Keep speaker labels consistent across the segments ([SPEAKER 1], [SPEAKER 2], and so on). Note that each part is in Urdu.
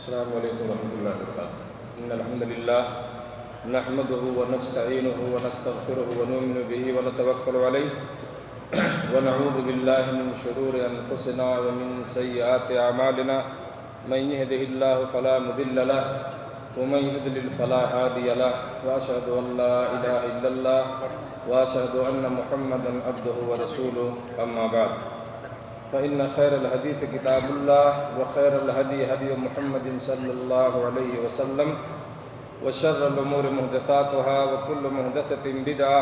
[SPEAKER 1] السلام علیکم ورحمۃ اللہ وبرکاتہ۔ ان الحمد للہ نحمده ونستعینه ونستغفره ونؤمن به ونتوکل علیہ ونعوذ باللہ من شرور انفسنا ومن سیئات اعمالنا من يهده الله فلا مضل له ومن يضلل فلا هادي له واشهد ان لا اله الا الله واشهد ان محمدا عبده ورسوله اما بعد فإن خير الحديث كتاب الله وخير الهدي هدي محمد صلى الله عليه وسلم وشر الأمور محدثاتها وكل محدثة بدعة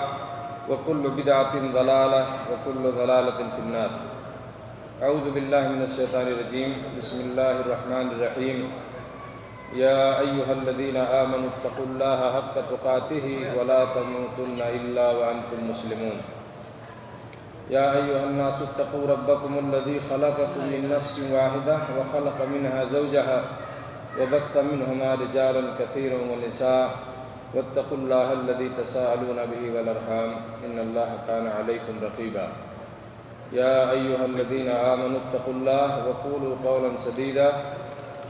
[SPEAKER 1] وكل بدعة ضلالة وكل ضلالة في النار۔ أعوذ بالله من الشيطان الرجيم، بسم الله الرحمن الرحيم۔ يا أيها الذين آمنوا اتقوا الله حق تقاته ولا تموتن إلا وأنتم مسلمون۔ يا أيها الناس اتقوا ربكم الذي خلقكم من نفس واحدة وخلق منها زوجها وبث منهما رجالا كثيرا ونساء واتقوا الله الذي تساءلون به والأرحام إن الله كان عليكم رقيبا۔ يا أيها الذين آمنوا اتقوا الله وقولوا قولا سديدا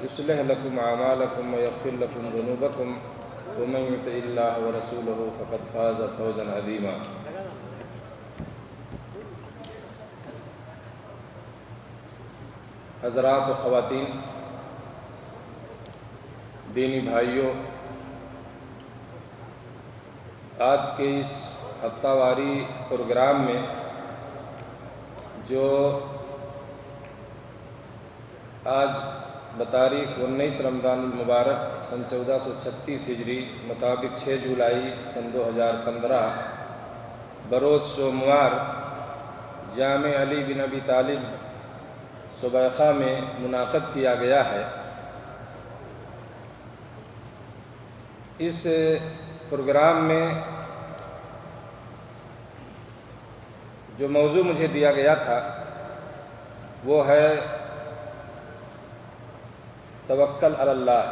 [SPEAKER 1] يصلح لكم أعمالكم ويغفر لكم ذنوبكم ومن يطع الله ورسوله فقد فاز فوزا عظيما۔ حضرات و خواتین، دینی بھائیوں، آج کے اس ہفتہ واری پروگرام میں جو آج بتاریخ 19 رمضان المبارک سن 1436 ہجری مطابق 6 جولائی سن 2015 بروز سوموار جامع علی بن ابی طالب صبیخہ میں منعقد کیا گیا ہے۔ اس پروگرام میں جو موضوع مجھے دیا گیا تھا وہ ہے توکل علی اللہ۔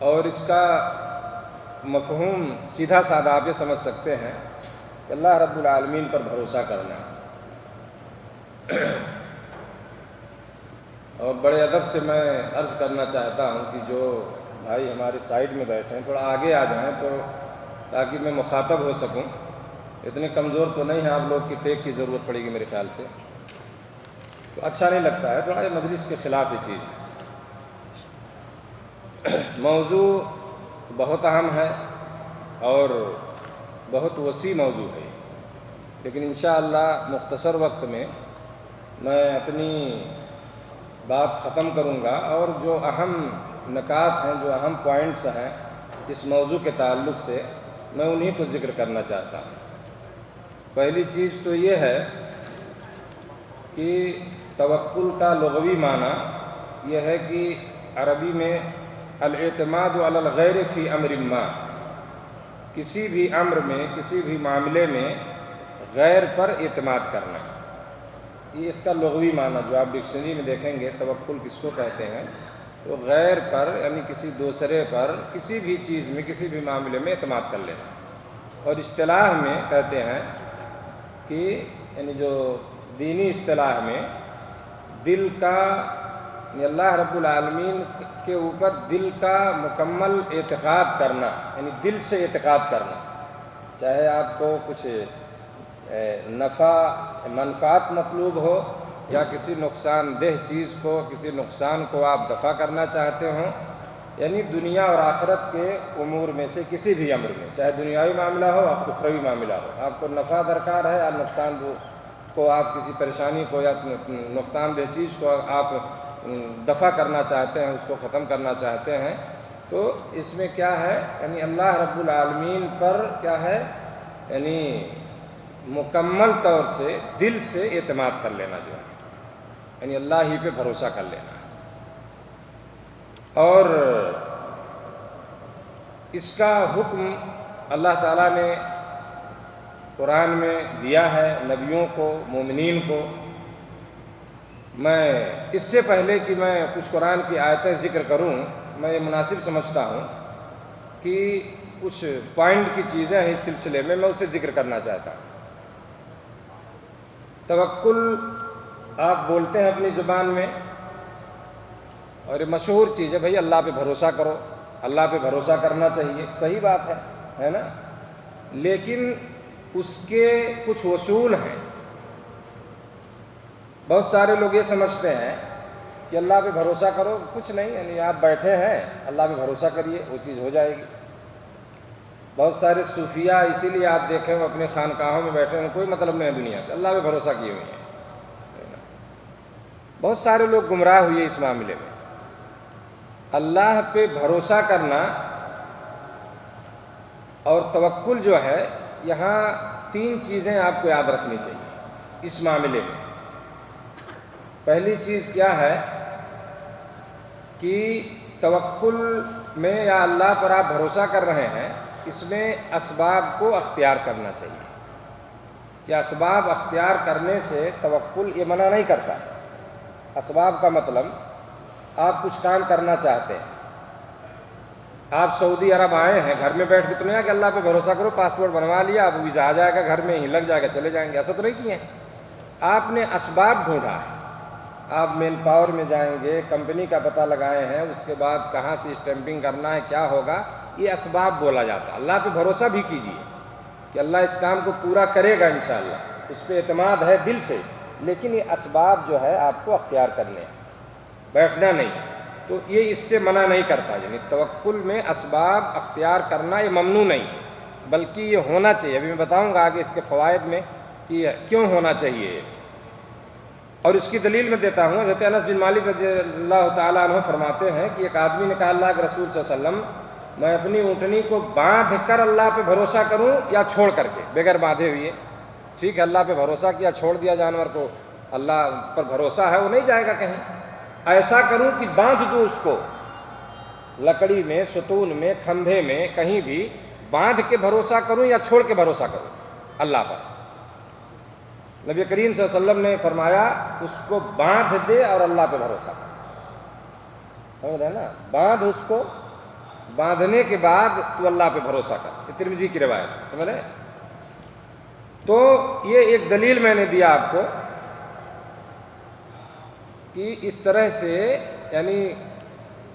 [SPEAKER 1] اور اس کا مفہوم سیدھا سادہ آپ یہ سمجھ سکتے ہیں کہ اللہ رب العالمین پر بھروسہ کرنا۔ اور بڑے ادب سے میں عرض کرنا چاہتا ہوں کہ جو بھائی ہمارے سائڈ میں بیٹھے ہیں تھوڑا آگے آ جائیں تو تاکہ میں مخاطب ہو سکوں۔ اتنے کمزور تو نہیں ہیں آپ لوگ کہ ٹیک کی ضرورت پڑے گی میرے خیال سے، تو اچھا نہیں لگتا ہے، تھوڑا یہ مجلس کے خلاف یہ چیز۔ موضوع بہت اہم ہے اور بہت وسیع موضوع ہے، لیکن انشاءاللہ مختصر وقت میں اپنی بات ختم کروں گا، اور جو اہم نکات ہیں، جو اہم پوائنٹس ہیں اس موضوع کے تعلق سے میں انہی کو ذکر کرنا چاہتا ہوں۔ پہلی چیز تو یہ ہے کہ توکل کا لغوی معنی یہ ہے کہ عربی میں الاعتماد علی الغیر فی امر ما، کسی بھی امر میں، کسی بھی معاملے میں غیر پر اعتماد کرنا۔ یہ اس کا لغوی معنی جو آپ ڈکشنری میں دیکھیں گے توکل کس کو کہتے ہیں، تو غیر پر یعنی کسی دوسرے پر کسی بھی چیز میں، کسی بھی معاملے میں اعتماد کر لینا۔ اور اصطلاح میں کہتے ہیں کہ یعنی جو دینی اصطلاح میں دل کا، یعنی اللہ رب العالمین کے اوپر دل کا مکمل اعتقاد کرنا، یعنی دل سے اعتقاد کرنا، چاہے آپ کو کچھ منفعت مطلوب ہو یا کسی نقصان دہ چیز کو، کسی نقصان کو آپ دفع کرنا چاہتے ہوں، یعنی دنیا اور آخرت کے امور میں سے کسی بھی امر میں، چاہے دنیاوی معاملہ ہو، آپ کو اخروی معاملہ ہو، آپ کو نفع درکار ہے یا نقصان کو، آپ کسی پریشانی کو یا نقصان دہ چیز کو آپ دفع کرنا چاہتے ہیں، اس کو ختم کرنا چاہتے ہیں، تو اس میں کیا ہے، یعنی اللہ رب العالمین پر کیا ہے، یعنی مکمل طور سے دل سے اعتماد کر لینا جو ہے، یعنی اللہ ہی پہ بھروسہ کر لینا۔ اور اس کا حکم اللہ تعالیٰ نے قرآن میں دیا ہے نبیوں کو، مومنین کو۔ میں اس سے پہلے کہ میں کچھ قرآن کی آیتیں ذکر کروں، میں یہ مناسب سمجھتا ہوں کہ کچھ پوائنٹ کی چیزیں ہیں اس سلسلے میں اسے ذکر کرنا چاہتا ہوں۔ توکل آپ بولتے ہیں اپنی زبان میں، اور یہ مشہور چیز ہے بھائی، اللہ پہ بھروسہ کرو، اللہ پہ بھروسہ کرنا چاہیے، صحیح بات ہے نا، لیکن اس کے کچھ اصول ہیں۔ بہت سارے لوگ یہ سمجھتے ہیں کہ اللہ پہ بھروسہ کرو، کچھ نہیں، یعنی آپ بیٹھے ہیں اللہ پہ بھروسہ کریے، وہ چیز ہو جائے گی۔ بہت سارے صوفیہ اسی لیے آپ دیکھیں وہ اپنے خانقاہوں میں بیٹھے ہیں، کوئی مطلب نہیں ہے دنیا سے، اللہ پہ بھروسہ کیے ہوئے ہیں۔ بہت سارے لوگ گمراہ ہوئے اس معاملے میں۔ اللہ پہ بھروسہ کرنا اور توکل جو ہے، یہاں تین چیزیں آپ کو یاد رکھنی چاہیے اس معاملے میں۔ پہلی چیز کیا ہے کہ توکل میں یا اللہ پر آپ بھروسہ کر رہے ہیں، اس میں اسباب کو اختیار کرنا چاہیے۔ یہ اسباب اختیار کرنے سے توکل یہ منع نہیں کرتا۔ اسباب کا مطلب آپ کچھ کام کرنا چاہتے ہیں، آپ سعودی عرب آئے ہیں، گھر میں بیٹھ کے تو نہیں کہ اللہ پہ بھروسہ کرو، پاسپورٹ بنوا لیا، اب ویزا آ جائے گا گھر میں ہی لگ جائے گا چلے جائیں گے، ایسا تو نہیں کیے ہیں۔ آپ نے اسباب ڈھونڈا ہے، آپ مین پاور میں جائیں گے، کمپنی کا پتہ لگائے ہیں، اس کے بعد کہاں سے اسٹیمپنگ کرنا ہے، کیا ہوگا، یہ اسباب بولا جاتا ہے۔ اللہ پہ بھروسہ بھی کیجیے کہ اللہ اس کام کو پورا کرے گا انشاءاللہ، اس پہ اعتماد ہے دل سے، لیکن یہ اسباب جو ہے آپ کو اختیار کرنے ہیں، بیٹھنا نہیں۔ تو یہ اس سے منع نہیں کرتا، یعنی توکل میں اسباب اختیار کرنا یہ ممنوع نہیں، بلکہ یہ ہونا چاہیے۔ ابھی میں بتاؤں گا آگے اس کے فوائد میں کہ کیوں ہونا چاہیے، اور اس کی دلیل میں دیتا ہوں۔ حضرت انس بن مالک رضی اللہ تعالیٰ عنہ فرماتے ہیں کہ ایک آدمی نے کہا اللہ کے رسول صلی اللہ علیہ وسلم، میں اپنی اونٹنی کو باندھ کر اللہ پہ بھروسہ کروں یا چھوڑ کر کے، بغیر باندھے ہوئے؟ ٹھیک ہے، اللہ پہ بھروسہ کیا، چھوڑ دیا جانور کو، اللہ پر بھروسہ ہے وہ نہیں جائے گا کہیں۔ ایسا کروں کہ باندھ دوں اس کو، لکڑی میں، ستون میں، کھمبے میں، کہیں بھی باندھ کے بھروسہ کروں یا چھوڑ کے بھروسہ کروں اللہ پر؟ نبی کریم صلی اللہ علیہ وسلم نے فرمایا اس کو باندھ دے اور اللہ پہ بھروسہ کر۔ سمجھ رہے ہیں نا، باندھ اس کو، باندھنے کے بعد تو اللہ پہ بھروسہ کر۔ یہ ترمذی کی روایت ہے، سمجھ رہے ہیں؟ تو یہ ایک دلیل میں نے دیا آپ کو کہ اس طرح سے یعنی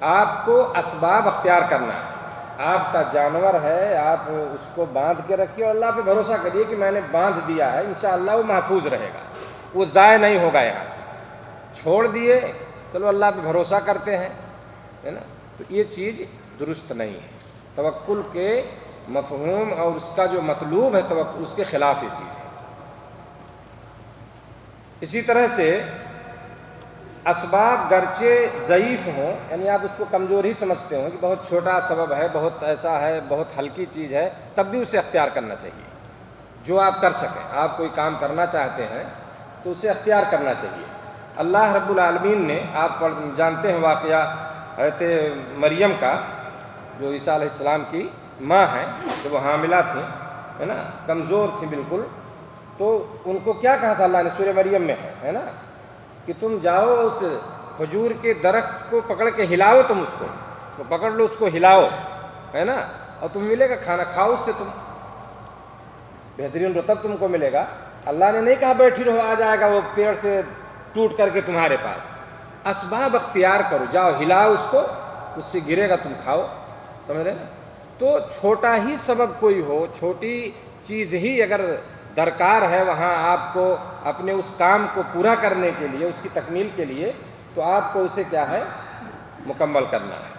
[SPEAKER 1] آپ کو اسباب اختیار کرنا ہے۔ آپ کا جانور ہے، آپ اس کو باندھ کے رکھیے اور اللہ پہ بھروسہ کریے کہ میں نے باندھ دیا ہے، انشاءاللہ وہ محفوظ رہے گا، وہ ضائع نہیں ہوگا یہاں سے۔ چھوڑ دیے، چلو اللہ پہ بھروسہ کرتے ہیں، ہے نا، تو یہ چیز درست نہیں ہے۔ توکل کے مفہوم اور اس کا جو مطلوب ہے توکل، اس کے خلاف یہ چیز ہے۔ اسی طرح سے اسباب گرچہ ضعیف ہوں، یعنی آپ اس کو کمزور ہی سمجھتے ہوں کہ بہت چھوٹا سبب ہے، بہت ایسا ہے، بہت ہلکی چیز ہے، تب بھی اسے اختیار کرنا چاہیے۔ جو آپ کر سکیں، آپ کوئی کام کرنا چاہتے ہیں تو اسے اختیار کرنا چاہیے۔ اللہ رب العالمین نے، آپ جانتے ہیں واقعہ حضرت مریم کا، جو عیسیٰ علیہ السلام کی ماں ہیں، جب وہ حاملہ تھیں، ہے نا، کمزور تھیں بالکل، تو ان کو کیا کہا تھا اللہ نے؟ سورہ مریم میں ہے نا کہ تم جاؤ اس کھجور کے درخت کو پکڑ کے ہلاؤ، تم اس کو پکڑ لو، اس کو ہلاؤ، ہے نا، اور تم ملے گا کھانا، کھاؤ اس سے، تم بہترین رطب تم کو ملے گا۔ اللہ نے نہیں کہا بیٹھی رہو، آ جائے گا وہ پیڑ سے ٹوٹ کر کے تمہارے پاس۔ اسباب اختیار کرو، جاؤ ہلاؤ اس کو، اس سے گرے گا، تم کھاؤ، سمجھ رہے نا۔ تو چھوٹا ہی سبب کوئی ہو، چھوٹی چیز ہی اگر درکار ہے وہاں آپ کو اپنے اس کام کو پورا کرنے کے لیے، اس کی تکمیل کے لیے، تو آپ کو اسے کیا ہے، مکمل کرنا ہے۔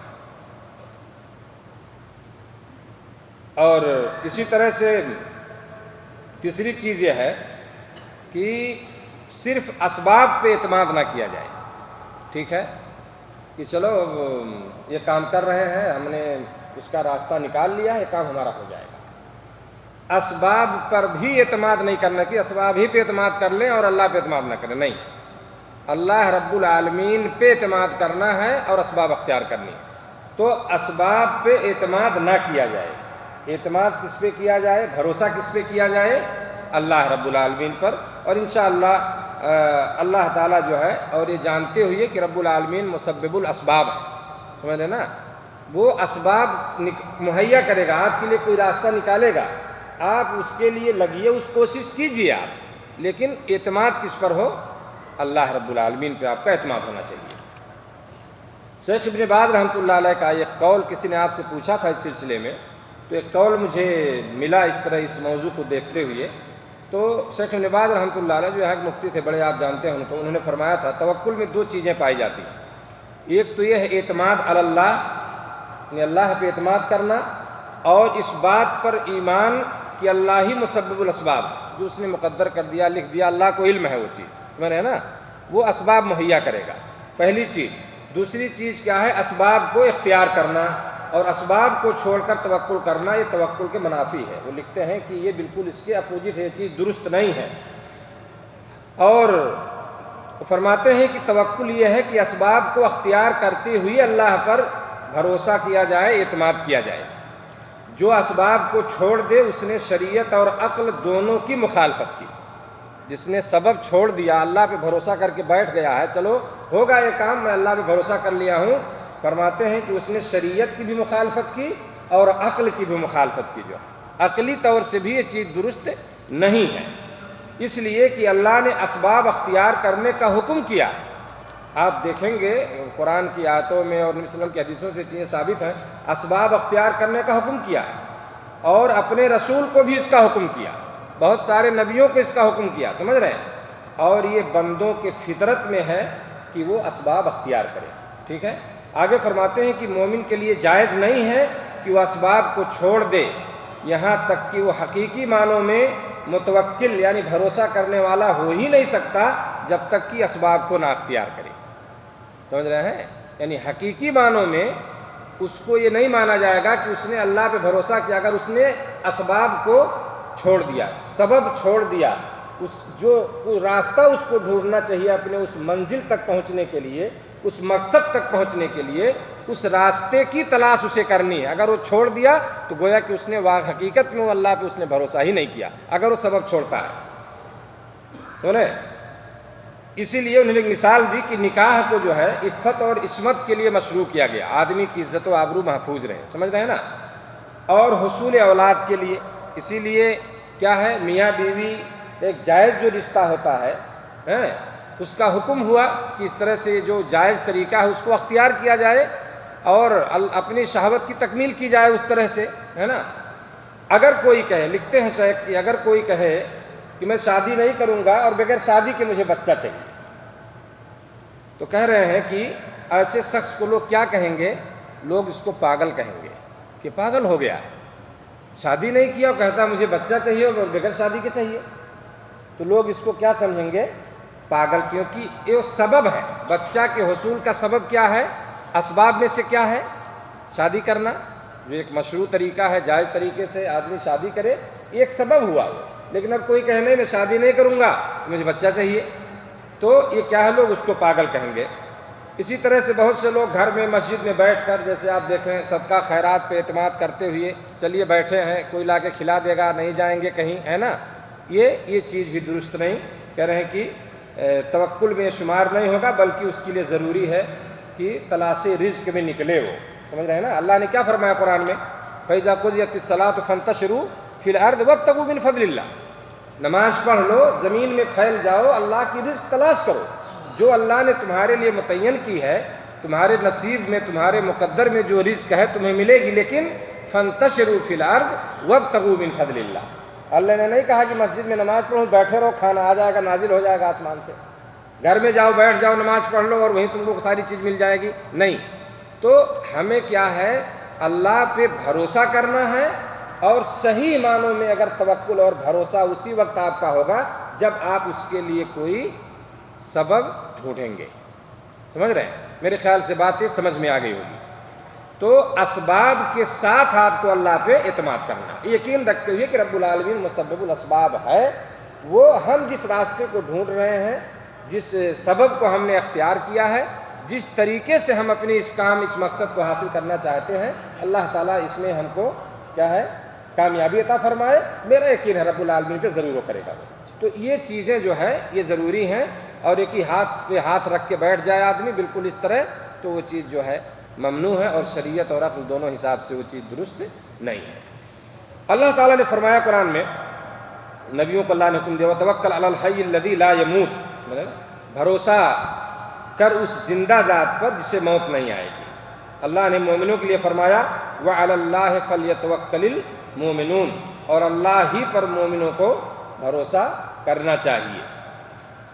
[SPEAKER 1] اور اسی طرح سے تیسری چیز یہ ہے کہ صرف اسباب پہ اعتماد نہ کیا جائے، ٹھیک ہے، کہ چلو یہ کام کر رہے ہیں، ہم نے اس کا راستہ نکال لیا ہے، یہ کام ہمارا ہو جائے گا۔ اسباب پر بھی اعتماد نہیں کرنا کہ اسباب ہی پہ اعتماد کر لیں اور اللہ پہ اعتماد نہ کریں، نہیں، اللہ رب العالمین پہ اعتماد کرنا ہے اور اسباب اختیار کرنی ہے۔ تو اسباب پہ اعتماد نہ کیا جائے، اعتماد کس پہ کیا جائے، بھروسہ کس پہ کیا جائے؟ اللہ رب العالمین پر۔ اور انشاءاللہ اللہ تعالیٰ جو ہے، اور یہ جانتے ہوئے کہ رب العالمین مسبب الاسباب ہے، سمجھ رہے نا، وہ اسباب مہیا کرے گا، آپ کے لیے کوئی راستہ نکالے گا، آپ اس کے لیے لگیے، اس کوشش کیجیے آپ، لیکن اعتماد کس پر ہو؟ اللہ رب العالمین پہ آپ کا اعتماد ہونا چاہیے۔ شیخ ابن باز رحمۃ اللہ علیہ کا ایک قول کسی نے آپ سے پوچھا تھا اس سلسلے میں، تو ایک قول مجھے ملا اس طرح اس موضوع کو دیکھتے ہوئے۔ تو شیخ ابن باز رحمۃ اللہ علیہ جو یہاں کے مفتی تھے بڑے، آپ جانتے ہیں ان کو، انہوں نے فرمایا تھا توکل میں دو چیزیں پائی جاتی ہیں۔ ایک تو یہ ہے اعتماد علی اللہ، یعنی اللہ پہ اعتماد کرنا، اور اس بات پر ایمان کہ اللہ ہی مسبب الاسباب ہے، جو اس نے مقدر کر دیا، لکھ دیا، اللہ کو علم ہے وہ چیز، سمجھ رہے ہیں نا، وہ اسباب مہیا کرے گا، پہلی چیز۔ دوسری چیز کیا ہے؟ اسباب کو اختیار کرنا اور اسباب کو چھوڑ کر توکل کرنا، یہ توکل کے منافی ہے۔ وہ لکھتے ہیں کہ یہ بالکل اس کے اپوزٹ ہے، یہ چیز درست نہیں ہے۔ اور فرماتے ہیں کہ توکل یہ ہے کہ اسباب کو اختیار کرتے ہوئے اللہ پر بھروسہ کیا جائے، اعتماد کیا جائے۔ جو اسباب کو چھوڑ دے اس نے شریعت اور عقل دونوں کی مخالفت کی۔ جس نے سبب چھوڑ دیا، اللہ پہ بھروسہ کر کے بیٹھ گیا ہے، چلو ہوگا یہ کام، میں اللہ پہ بھروسہ کر لیا ہوں، فرماتے ہیں کہ اس نے شریعت کی بھی مخالفت کی اور عقل کی بھی مخالفت کی۔ جو ہے عقلی طور سے بھی یہ چیز درست نہیں ہے، اس لیے کہ اللہ نے اسباب اختیار کرنے کا حکم کیا ہے۔ آپ دیکھیں گے قرآن کی آیتوں میں اور نبی صلی اللہ علیہ وسلم کی حدیثوں سے چیزیں ثابت ہیں، اسباب اختیار کرنے کا حکم کیا ہے، اور اپنے رسول کو بھی اس کا حکم کیا، بہت سارے نبیوں کو اس کا حکم کیا، سمجھ رہے ہیں، اور یہ بندوں کے فطرت میں ہے کہ وہ اسباب اختیار کرے۔ ٹھیک ہے، آگے فرماتے ہیں کہ مومن کے لیے جائز نہیں ہے کہ وہ اسباب کو چھوڑ دے، یہاں تک کہ وہ حقیقی معنوں میں متوکل یعنی بھروسہ کرنے والا ہو ہی نہیں سکتا جب تک کہ اسباب کو نہ اختیار کرے۔ سمجھ رہے ہیں، یعنی حقیقی معنوں میں اس کو یہ نہیں مانا جائے گا کہ اس نے اللہ پہ بھروسہ کیا اگر اس نے اسباب کو چھوڑ دیا، سبب چھوڑ دیا، جو راستہ اس کو ڈھونڈنا چاہیے اپنے اس منزل تک پہنچنے کے لیے، اس مقصد تک پہنچنے کے لیے، اس راستے کی تلاش اسے کرنی ہے۔ اگر وہ چھوڑ دیا تو گویا کہ اس نے حقیقت میں وہ اللہ پہ اس نے بھروسہ ہی نہیں کیا، اگر وہ سبب چھوڑتا ہے تو نہیں۔ اسی لیے انہوں نے ایک مثال دی کہ نکاح کو جو ہے عفت اور عصمت کے لیے مشروع کیا گیا، آدمی کی عزت و آبرو محفوظ رہے، سمجھ رہے ہیں نا، اور حصول اولاد کے لیے۔ اسی لیے کیا ہے، میاں بیوی ایک جائز جو رشتہ ہوتا ہے اس کا حکم ہوا کہ اس طرح سے جو جائز طریقہ ہے اس کو اختیار کیا جائے اور اپنی شہوت کی تکمیل کی جائے اس طرح سے، ہے نا۔ اگر کوئی کہے، لکھتے ہیں شیخ کہ اگر کوئی کہے کہ میں شادی نہیں کروں گا اور بغیر شادی کے مجھے بچہ چاہیے، تو کہہ رہے ہیں کہ ایسے شخص کو لوگ کیا کہیں گے؟ لوگ اس کو پاگل کہیں گے کہ پاگل ہو گیا ہے، شادی نہیں کیا اور کہتا مجھے بچہ چاہیے اور بغیر شادی کے چاہیے، تو لوگ اس کو کیا سمجھیں گے؟ پاگل، کیونکہ یہ سبب ہے، بچہ کے حصول کا سبب کیا ہے؟ اسباب میں سے کیا ہے؟ شادی کرنا، جو ایک مشروع طریقہ ہے، جائز طریقے سے آدمی شادی کرے، ایک سبب ہوا وہ۔ لیکن اب کوئی کہنے میں شادی نہیں کروں گا مجھے بچہ چاہیے، تو یہ کیا ہے، لوگ اس کو پاگل کہیں گے۔ اسی طرح سے بہت سے لوگ گھر میں مسجد میں بیٹھ کر، جیسے آپ دیکھیں صدقہ خیرات پہ اعتماد کرتے ہوئے چلیے بیٹھے ہیں، کوئی لا کے کھلا دے گا، نہیں جائیں گے کہیں، ہے نا، یہ چیز بھی درست نہیں۔ کہہ رہے ہیں کہ توکل میں شمار نہیں ہوگا، بلکہ اس کے لیے ضروری ہے کہ تلاش رزق میں نکلے وہ، سمجھ رہے ہیں نا۔ اللہ نے کیا فرمایا قرآن میں؟ فَإِذَا قُضِيَتِ الصَّلَاةُ فَانتَشِرُوا فِي الْأَرْضِ وَابْتَغُوا مِنْ فَضْلِ اللَّهِ، نماز پڑھ لو، زمین میں پھیل جاؤ، اللہ کی رزق تلاش کرو، جو اللہ نے تمہارے لیے متعین کی ہے، تمہارے نصیب میں، تمہارے مقدر میں جو رزق ہے تمہیں ملے گی، لیکن فَانتَشِرُوا فِي الْأَرْضِ وَابْتَغُوا مِنْ فَضْلِ اللَّهِ۔ اللہ نے نہیں کہا کہ مسجد میں نماز پڑھو، بیٹھے رہو، کھانا آ جائے گا، نازل ہو جائے گا آسمان سے، گھر میں جاؤ، بیٹھ جاؤ، نماز پڑھ لو اور وہیں تم کو ساری چیز مل جائے گی، نہیں۔ تو ہمیں کیا ہے، اللہ پہ بھروسہ کرنا ہے، اور صحیح معنوں میں اگر توکل اور بھروسہ اسی وقت آپ کا ہوگا جب آپ اس کے لیے کوئی سبب ڈھونڈیں گے، سمجھ رہے ہیں؟ میرے خیال سے بات یہ سمجھ میں آ گئی ہوگی۔ تو اسباب کے ساتھ آپ کو اللہ پہ اعتماد کرنا، یقین رکھتے ہوئے کہ رب العالمین مسبب الاسباب ہے، وہ ہم جس راستے کو ڈھونڈ رہے ہیں، جس سبب کو ہم نے اختیار کیا ہے، جس طریقے سے ہم اپنی اس مقصد کو حاصل کرنا چاہتے ہیں، اللہ تعالیٰ اس میں ہم کو کیا ہے، کامیابی عطا فرمائے۔ میرا یقین ہے رب العالمین پہ ضرور وہ کرے گا۔ تو یہ چیزیں جو ہے یہ ضروری ہیں، اور ایک ہی ہاتھ پہ ہاتھ رکھ کے بیٹھ جائے آدمی بالکل اس طرح، تو وہ چیز جو ہے ممنوع ہے، اور شریعت اور عقل دونوں حساب سے وہ چیز درست نہیں ہے۔ اللہ تعالیٰ نے فرمایا قرآن میں نبیوں کو اللہ نے حکم دیا وتوکل علی الحی الذی لا یموت، بھروسہ کر اس زندہ ذات پر جسے موت نہیں آئے گی۔ اللہ نے مومنوں کے لیے فرمایا وعلی اللہ فلیتوکل المؤمنون، اور اللہ ہی پر مومنوں کو بھروسہ کرنا چاہیے۔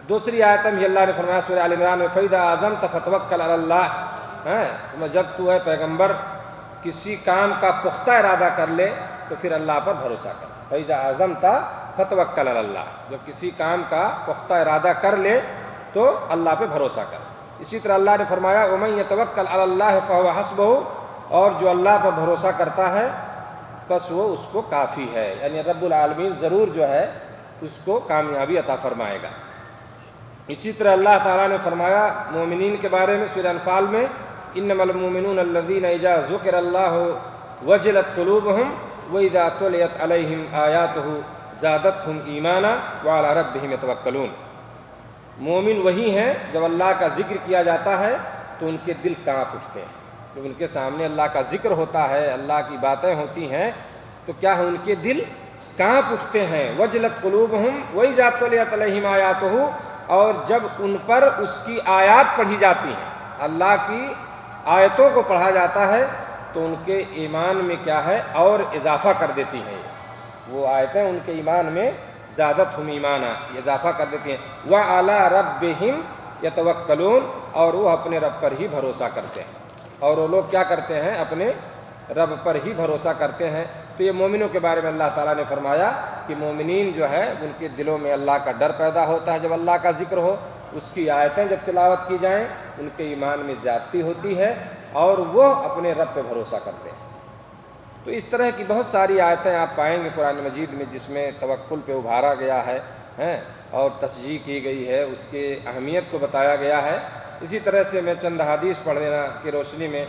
[SPEAKER 1] دوسری آیت میں اللہ نے فرمایا سورہ آل عمران میں فَإِذَا عَزَمْتَ فَتَوَكَّلْ عَلَى اللَّهِ، جب تو ہے پیغمبر کسی کام کا پختہ ارادہ کر لے تو پھر اللہ پر بھروسہ کر۔ فَإِذَا عَزَمْتَ فَتَوَكَّلْ عَلَى اللَّهِ، جب کسی کام کا پختہ ارادہ کر لے تو اللہ پہ بھروسہ کر۔ اسی طرح اللہ نے فرمایا وَمَن يَتَوَكَّلْ عَلَى اللَّهِ فَهُوَ حَسْبُهُ، اور جو اللہ پر بھروسہ کرتا ہے بس وہ اس کو کافی ہے، یعنی رب العالمین ضرور جو ہے اس کو کامیابی عطا فرمائے گا۔ اسی طرح اللہ تعالیٰ نے فرمایا مومنین کے بارے میں سورہ انفال میں انما المؤمنون الذین اذا ذکر اللہ وجلت قلوبہم واذا تلیت علیہم آیاتہ زادتہم ایمانا وعلی ربہم یتوکلون، مومن وہی ہیں جب اللہ کا ذکر کیا جاتا ہے تو ان کے دل کانپ اٹھتے ہیں، جب ان کے سامنے اللہ کا ذکر ہوتا ہے، اللہ کی باتیں ہوتی ہیں تو کیا ہے ان کے دل کانپ اٹھتے ہیں۔ وجلت قلوبہم واذا تلیت علیہم آیاتہ، اور جب ان پر اس کی آیات پڑھی جاتی ہیں، اللہ کی آیتوں کو پڑھا جاتا ہے تو ان کے ایمان میں کیا ہے اور اضافہ کر دیتی ہیں، وہ آیتیں ان کے ایمان میں زادتہم ایمانا اضافہ کر دیتی ہیں۔ وعلی ربہم یتوکلون، اور وہ اپنے رب پر ہی بھروسہ کرتے ہیں، اور وہ لوگ کیا کرتے ہیں اپنے رب پر ہی بھروسہ کرتے ہیں۔ تو یہ مومنوں کے بارے میں اللہ تعالیٰ نے فرمایا کہ مومنین جو ہے ان کے دلوں میں اللہ کا ڈر پیدا ہوتا ہے جب اللہ کا ذکر ہو، اس کی آیتیں جب تلاوت کی جائیں ان کے ایمان میں زیادتی ہوتی ہے اور وہ اپنے رب پہ بھروسہ کرتے ہیں۔ تو اس طرح کی بہت ساری آیتیں آپ پائیں گے قرآن مجید میں جس میں توکل پہ ابھارا گیا ہے اور تشجیع کی گئی ہے، اس کے اہمیت کو بتایا گیا ہے۔ اسی طرح سے میں چند حدیث پڑھ دینا کی روشنی میں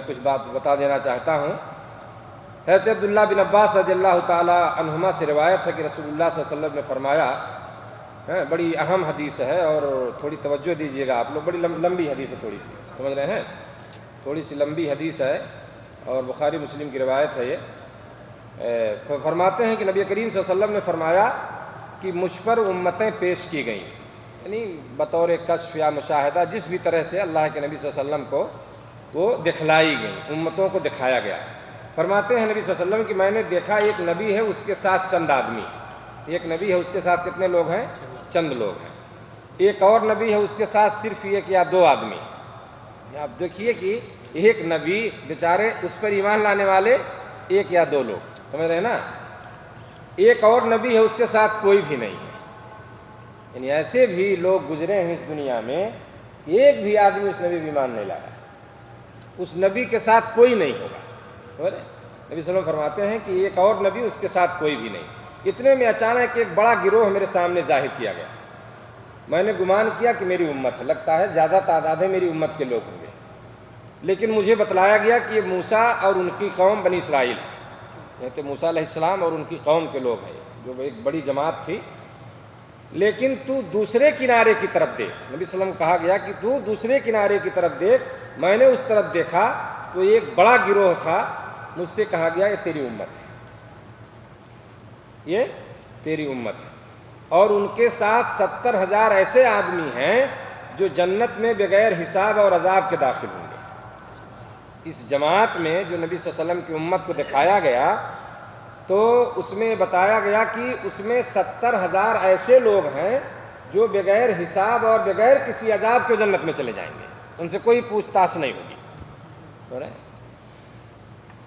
[SPEAKER 1] کچھ بات بتا دینا چاہتا ہوں۔ حضرت عبداللہ بن عباس رضی اللہ تعالی عنہما سے روایت ہے کہ رسول اللہ صلی اللہ علیہ وسلم نے فرمایا، بڑی اہم حدیث ہے اور تھوڑی توجہ دیجیے گا آپ لوگ، بڑی لمبی حدیث ہے، تھوڑی سی سمجھ رہے ہیں، تھوڑی سی لمبی حدیث ہے اور بخاری مسلم کی روایت ہے۔ یہ فرماتے ہیں کہ نبی کریم صلی اللہ علیہ وسلم نے فرمایا کہ مجھ پر امتیں پیش کی گئیں، یعنی بطور کشف یا مشاہدہ جس بھی طرح سے اللہ کے نبی صلی اللہ علیہ وسلم کو وہ دکھلائی گئیں، امتوں کو دکھایا گیا۔ فرماتے ہیں نبی صلی اللہ علیہ وسلم کہ میں نے دیکھا ایک نبی ہے اس کے ساتھ چند آدمی ہیں، ایک نبی ہے اس کے ساتھ کتنے لوگ ہیں؟ چند لوگ ہیں۔ ایک اور نبی ہے اس کے ساتھ صرف ایک یا دو آدمی ہیں۔ آپ دیکھیے کہ ایک نبی بیچارے اس پر ایمان لانے والے ایک یا دو لوگ، سمجھ رہے ہیں نا، ایک اور نبی ہے اس کے ساتھ کوئی بھی نہیں ہے، یعنی ایسے بھی لوگ گزرے ہیں اس دنیا میں، ایک بھی آدمی اس نبی ایمان نہیں لایا، اس نبی کے ساتھ کوئی نہیں ہوگا۔ نبی صلی اللہ علیہ وسلم فرماتے ہیں کہ ایک اور نبی اس کے ساتھ کوئی بھی نہیں۔ اتنے میں اچانک ایک بڑا گروہ میرے سامنے ظاہر کیا گیا، میں نے گمان کیا کہ میری امت ہے، لگتا ہے زیادہ تعداد ہے میری امت کے لوگ ہوں گے، لیکن مجھے بتلایا گیا کہ یہ موسیٰ اور ان کی قوم بنی اسرائیل ہے، کہتے موسیٰ علیہ السلام اور ان کی قوم کے لوگ ہیں، جو ایک بڑی جماعت تھی۔ لیکن تو دوسرے کنارے کی طرف دیکھ، نبی صلی اللہ علیہ وسلم کہا گیا کہ تو دوسرے کنارے کی طرف دیکھ۔ میں نے اس طرف دیکھا تو ایک بڑا گروہ تھا، مجھ سے کہا گیا یہ تیری امت ہے، یہ تیری امت ہے، اور ان کے ساتھ 70,000 ایسے آدمی ہیں جو جنت میں بغیر حساب اور عذاب کے داخل ہوں گے۔ اس جماعت میں جو نبی صلی اللہ علیہ وسلم کی امت کو دکھایا گیا تو اس میں بتایا گیا کہ اس میں 70,000 ایسے لوگ ہیں جو بغیر حساب اور بغیر کسی عذاب کے جنت میں چلے جائیں گے، ان سے کوئی پوچھ تاچھ نہیں ہوگی۔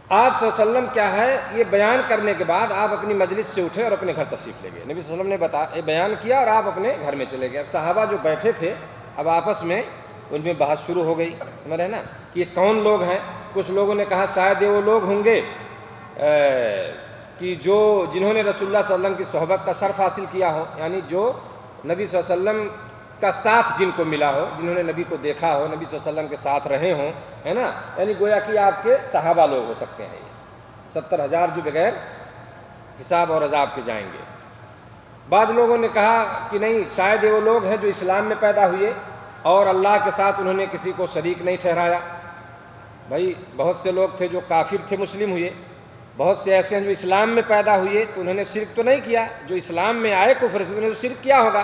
[SPEAKER 1] آپ صلی اللہ علیہ وسلم کیا ہے یہ بیان کرنے کے بعد آپ اپنی مجلس سے اٹھے اور اپنے گھر تشریف لے گئے۔ نبی صلی اللہ علیہ وسلم نے بیان کیا اور آپ اپنے گھر میں چلے گئے۔ اب صحابہ جو بیٹھے تھے اب آپس میں ان میں بحث شروع ہو گئی، سمجھ رہے نا، کہ یہ کون لوگ ہیں۔ کچھ لوگوں نے کہا شاید یہ وہ لوگ ہوں گے کہ جنہوں نے رسول اللہ صلی اللہ علیہ وسلم کی صحبت کا شرف حاصل کیا ہو، یعنی جو نبی صلی اللہ علیہ وسلم کا ساتھ جن کو ملا ہو، جنہوں نے نبی کو دیکھا ہو، نبی صلی اللہ علیہ وسلم کے ساتھ رہے ہوں، ہے نا، یعنی گویا کہ آپ کے صحابہ لوگ ہو سکتے ہیں۔ 70,000 جو بغیر حساب اور عذاب کے جائیں گے۔ بعض لوگوں نے کہا کہ نہیں، شاید وہ لوگ ہیں جو اسلام میں پیدا ہوئے اور اللہ کے ساتھ انہوں نے کسی کو شریک نہیں ٹھہرایا۔ بھائی بہت سے لوگ تھے جو کافر تھے، مسلم ہوئے،
[SPEAKER 2] بہت سے ایسے ہیں جو اسلام میں پیدا ہوئے تو انہوں نے شرک تو نہیں کیا، جو اسلام میں آئے کفر سے انہوں نے شرک کیا ہوگا۔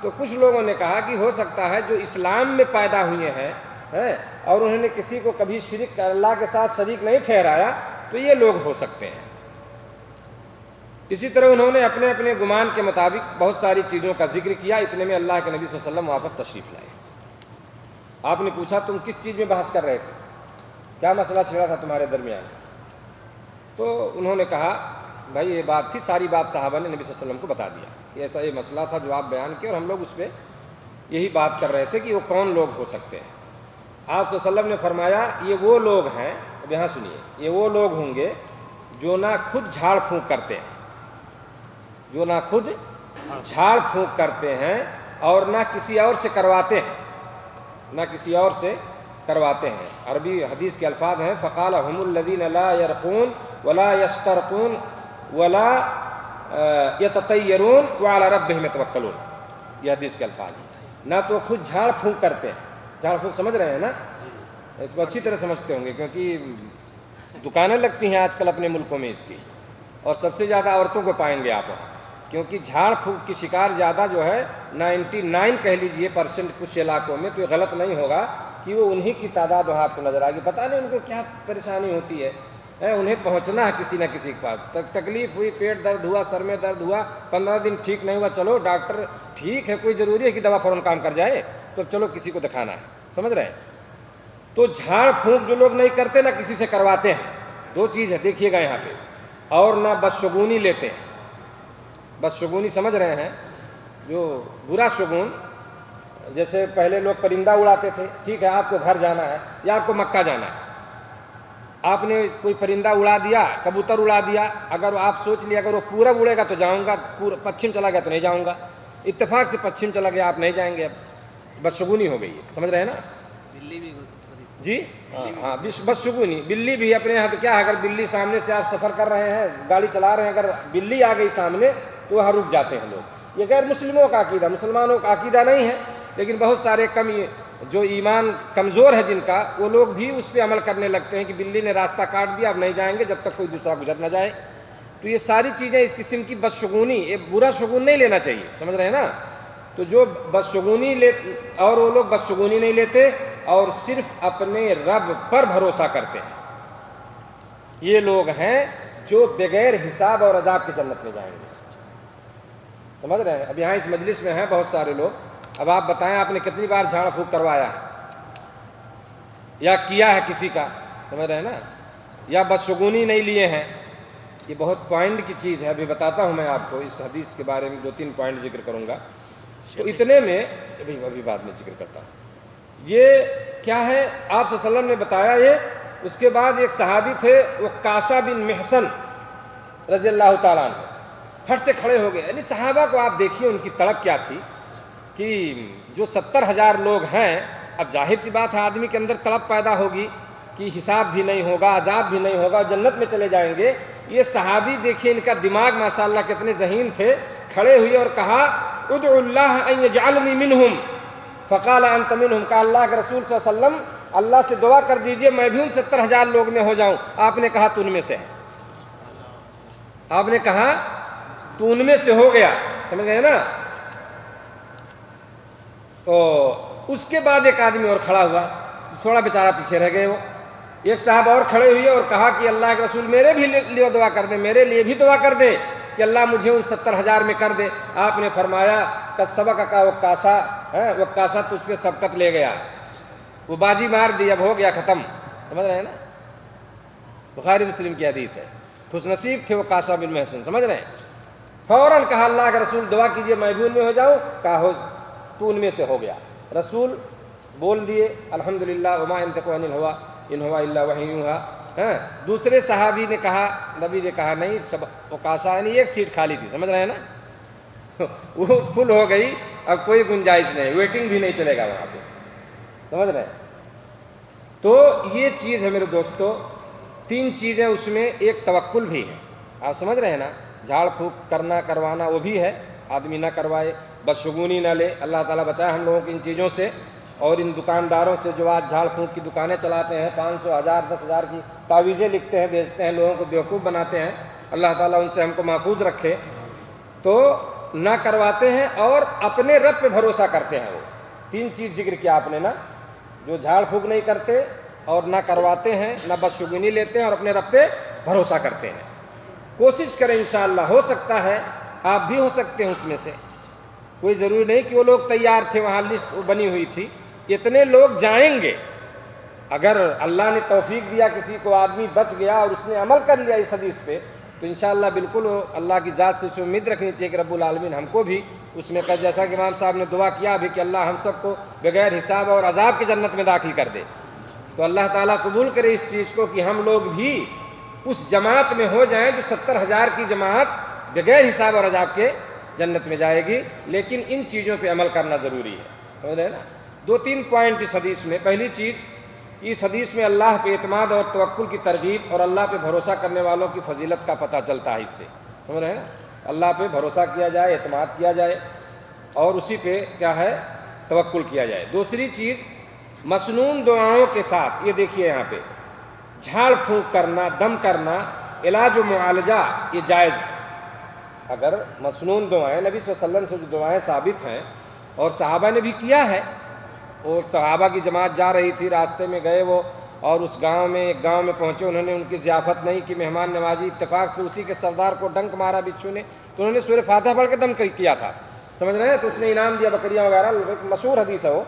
[SPEAKER 2] تو کچھ لوگوں نے کہا کہ ہو سکتا ہے جو اسلام میں پیدا ہوئے ہیں اور انہوں نے کسی کو کبھی شرک اللہ کے ساتھ شریک نہیں ٹھہرایا تو یہ لوگ ہو سکتے ہیں۔ اسی طرح انہوں نے اپنے اپنے گمان کے مطابق بہت ساری چیزوں کا ذکر کیا۔ اتنے میں اللہ کے نبی صلی اللہ علیہ وسلم واپس تشریف لائے۔ آپ نے پوچھا تم کس چیز میں بحث کر رہے تھے، کیا مسئلہ چھڑا تھا تمہارے درمیان؟ تو انہوں نے کہا بھائی یہ بات تھی، ساری بات صحابہ نے نبی صلی اللہ علیہ وسلم کو بتا دیا کہ ایسا یہ مسئلہ تھا جو آپ بیان کیا، اور ہم لوگ اس پہ یہی بات کر رہے تھے کہ وہ کون لوگ ہو سکتے ہیں۔ آپ صلی اللہ علیہ وسلم نے فرمایا یہ وہ لوگ ہیں، اب یہاں سنیے، یہ وہ لوگ ہوں گے جو نہ خود جھاڑ پھونک کرتے ہیں، جو نہ خود جھاڑ پھونک کرتے ہیں اور نہ کسی اور سے کرواتے ہیں، نہ کسی اور سے کرواتے ہیں۔ عربی حدیث کے الفاظ ہیں فقال هم الذين لا يرقون ولا يسترقون ولا يتطيرون وعلى ربهم يتوکلون، یہ حدیث کے الفاظ ہیں۔ نہ تو خود جھاڑ پھونک کرتے ہیں، جھاڑ پھونک سمجھ رہے ہیں نا، تو اچھی طرح سمجھتے ہوں گے کیونکہ دکانیں لگتی ہیں آج کل اپنے ملکوں میں اس کی، اور سب سے زیادہ عورتوں کو پائیں گے آپ وہاں، کیونکہ جھاڑ پھونک کی شکار زیادہ جو ہے 99 کہہ لیجئے % کچھ علاقوں میں، تو یہ غلط نہیں ہوگا کہ وہ انہی کی تعداد وہاں آپ کو نظر آئے گی۔ پتہ نہیں ان کو کیا پریشانی ہوتی ہے، انہیں پہنچنا ہے کسی نہ کسی کے پاس، تکلیف ہوئی، پیٹ درد ہوا، سر میں درد ہوا، 15 دن ٹھیک نہیں ہوا، چلو ڈاکٹر ٹھیک ہے، کوئی ضروری ہے کہ دوا فوراً کام کر جائے، تو چلو کسی کو دکھانا ہے، سمجھ رہے ہیں؟ تو جھاڑ پھونک جو لوگ نہیں کرتے نہ کسی سے کرواتے ہیں، دو چیز ہے دیکھیے گا یہاں پہ، اور نہ بدشگونی لیتے ہیں۔ بدشگونی سمجھ رہے ہیں، جو برا شگون، جیسے پہلے لوگ پرندہ اڑاتے تھے، ٹھیک ہے آپ کو گھر جانا ہے یا آپ کو مکہ جانا ہے، آپ نے کوئی پرندہ اڑا دیا، کبوتر اڑا دیا، اگر آپ سوچ لیا اگر وہ پورب اڑے گا تو جاؤں گا، پچھم چلا گیا تو نہیں جاؤں گا، اتفاق سے پچھم چلا گیا آپ نہیں جائیں گے، اب بدشگونی ہو گئی ہے، سمجھ رہے ہیں نا؟
[SPEAKER 3] بلی بھی
[SPEAKER 2] جی ہاں بدشگونی، بلی بھی اپنے یہاں تو کیا ہے، اگر بلی سامنے سے آپ سفر کر رہے ہیں، گاڑی چلا رہے ہیں، اگر بلی آ گئی سامنے تو وہاں رک جاتے ہیں لوگ۔ یہ غیر مسلموں کا عقیدہ، مسلمانوں کا عقیدہ نہیں ہے، لیکن بہت سارے کم جو ایمان کمزور ہے جن کا، وہ لوگ بھی اس پہ عمل کرنے لگتے ہیں کہ بلی نے راستہ کاٹ دیا، اب نہیں جائیں گے جب تک کوئی دوسرا گزر نہ جائے۔ تو یہ ساری چیزیں اس قسم کی بدشگونی، یہ برا شگون نہیں لینا چاہیے، سمجھ رہے ہیں نا؟ تو جو بدشگونی اور وہ لوگ بدشگونی نہیں لیتے اور صرف اپنے رب پر بھروسہ کرتے ہیں، یہ لوگ ہیں جو بغیر حساب اور عذاب کی جنت میں جائیں گے، سمجھ رہے ہیں؟ اب یہاں اس مجلس میں ہیں بہت سارے لوگ، اب آپ بتائیں آپ نے کتنی بار جھاڑ پھونک کروایا ہے یا کیا ہے کسی کا، سمجھ رہے ہیں نا؟ یا بدشگونی نہیں لیے ہیں، یہ بہت پوائنٹ کی چیز ہے، ابھی بتاتا ہوں میں آپ کو، اس حدیث کے بارے میں 2-3 پوائنٹ ذکر کروں گا، تو اتنے میں ابھی بعد میں ذکر کرتا ہوں۔ یہ کیا ہے آپ صلی اللہ علیہ وسلم نے بتایا یہ۔ اس کے بعد ایک صحابی تھے وقاشہ بن محصن رضی اللہ تعالیٰ عنہ، پھٹ سے کھڑے ہو گئے، یعنی صحابہ کو آپ دیکھیے ان کی تڑپ کیا تھی کہ جو 70,000 لوگ ہیں، اب ظاہر سی بات ہے آدمی کے اندر تڑپ پیدا ہوگی کہ حساب بھی نہیں ہوگا، عذاب بھی نہیں ہوگا، جنت میں چلے جائیں گے۔ یہ صحابی دیکھیے ان کا دماغ ماشاءاللہ کتنے ذہین تھے، کھڑے ہوئے اور کہا ادعو اللہ ان یجعلنی منہم فقال انت منہم، کہا اللہ کے رسول صلی اللہ علیہ وسلم اللہ سے دعا کر دیجئے میں بھی ان 70,000 لوگ میں ہو جاؤں۔ آپ نے کہا تو ان میں سے ہے، آپ نے کہا تو ان میں سے ہو گیا، سمجھ گئے نا؟ تو اس کے بعد ایک آدمی اور کھڑا ہوا، تھوڑا بیچارہ پیچھے رہ گئے، وہ ایک صاحب اور کھڑے ہوئے اور کہا کہ اللہ کے رسول میرے بھی لیے دعا کر دیں، میرے لیے بھی دعا کر دیں کہ اللہ مجھے ان 70,000 میں کر دے۔ آپ نے فرمایا کہ سبق کا وقاسہ تجھ پہ سبقت لے گیا، وہ بازی مار دی، اب ہو گیا ختم، سمجھ رہے ہیں نا؟ بخاری مسلم کی حدیث ہے، خوش نصیب تھے وقاشہ بن محسن، سمجھ رہے ہیں؟ فوراً کہا اللہ کے رسول دعا کیجئے میں بھی ان میں ہو جاؤں، کہا ہو تو ان میں سے ہو گیا۔ رسول بول دیے الحمدللہ وما ينطق عن الهوى ان هو الا وحی یوحی۔ دوسرے صحابی نے کہا، نبی نے کہا نہیں، سب وقاشہ یعنی ایک سیٹ خالی تھی، سمجھ رہے ہیں نا؟ وہ فل ہو گئی، اب کوئی گنجائش نہیں، ویٹنگ بھی نہیں چلے گا وہاں پہ، سمجھ رہے ہیں؟ تو یہ چیز ہے میرے دوستو، 3 چیزیں اس میں، ایک توکل بھی ہے، آپ سمجھ رہے ہیں نا؟ جھاڑ پھونک کرنا کروانا وہ بھی ہے، آدمی نہ کروائے، بدشگونی نہ لے، اللہ تعالیٰ بچائے ہم لوگوں کی ان چیزوں سے۔ اور ان دکانداروں سے جو آج جھاڑ پھونک کی دکانیں چلاتے ہیں، 500 1000 10,000 کی تعویذیں لکھتے ہیں، بیچتے ہیں، لوگوں کو بیوقوف بناتے ہیں، اللہ تعالیٰ ان سے ہم کو محفوظ رکھے، تو نہ کرواتے ہیں اور اپنے رب پہ بھروسہ کرتے ہیں۔ وہ 3 چیز ذکر کیا آپ نے نا، جو جھاڑ پھونک نہیں کرتے اور نہ کرواتے ہیں، نہ بدشگونی لیتے ہیں، اور اپنے رب پہ بھروسہ کرتے ہیں۔ کوشش کریں انشاءاللہ، ہو سکتا ہے آپ بھی ہو سکتے ہیں اس میں سے، کوئی ضروری نہیں کہ وہ لوگ تیار تھے، وہاں لسٹ بنی ہوئی تھی، اتنے لوگ جائیں گے۔ اگر اللہ نے توفیق دیا کسی کو، آدمی بچ گیا اور اس نے عمل کر لیا اس حدیث پہ، تو انشاءاللہ بالکل اللہ کی ذات سے اسے امید رکھنی چاہیے کہ رب العالمین ہم کو بھی اس میں کر، جیسا کہ امام صاحب نے دعا کیا بھی کہ اللہ ہم سب کو بغیر حساب اور عذاب کی جنت میں داخل کر دے۔ تو اللہ تعالیٰ قبول کرے اس چیز کو کہ ہم لوگ بھی اس جماعت میں ہو جائیں جو 70,000 کی جماعت بغیر حساب اور عذاب کے جنت میں جائے گی۔ لیکن ان چیزوں پہ عمل کرنا ضروری ہے، سمجھ رہے ہیں نا۔ 2-3 پوائنٹ اس حدیث میں۔ پہلی چیز کہ اس حدیث میں اللہ پہ اعتماد اور توکل کی ترغیب اور اللہ پہ بھروسہ کرنے والوں کی فضیلت کا پتہ چلتا ہے اس سے، سمجھ رہے ہیں نا۔ اللہ پہ بھروسہ کیا جائے، اعتماد کیا جائے اور اسی پہ کیا ہے، توکل کیا جائے۔ دوسری چیز، مسنون دعاؤں کے ساتھ، یہ دیکھیے یہاں پہ جھاڑ پھونک کرنا، دم کرنا، علاج و معالجہ یہ جائز ہے۔ اگر مسنون دعائیں، نبی صلی اللہ علیہ وسلم سے جو دعائیں ثابت ہیں اور صحابہ نے بھی کیا ہے، وہ صحابہ کی جماعت جا رہی تھی، راستے میں گئے وہ، اور اس گاؤں میں، ایک گاؤں میں پہنچے، انہوں نے ان کی ضیافت نہیں کی، مہمان نوازی، اتفاق سے اسی کے سردار کو ڈنک مارا بچھو نے، تو انہوں نے سورہ فاتحہ پڑھ کے دم کیا تھا، سمجھ رہے ہیں، تو اس نے انعام دیا بکریاں وغیرہ، ایک مشہور حدیث ہے وہ۔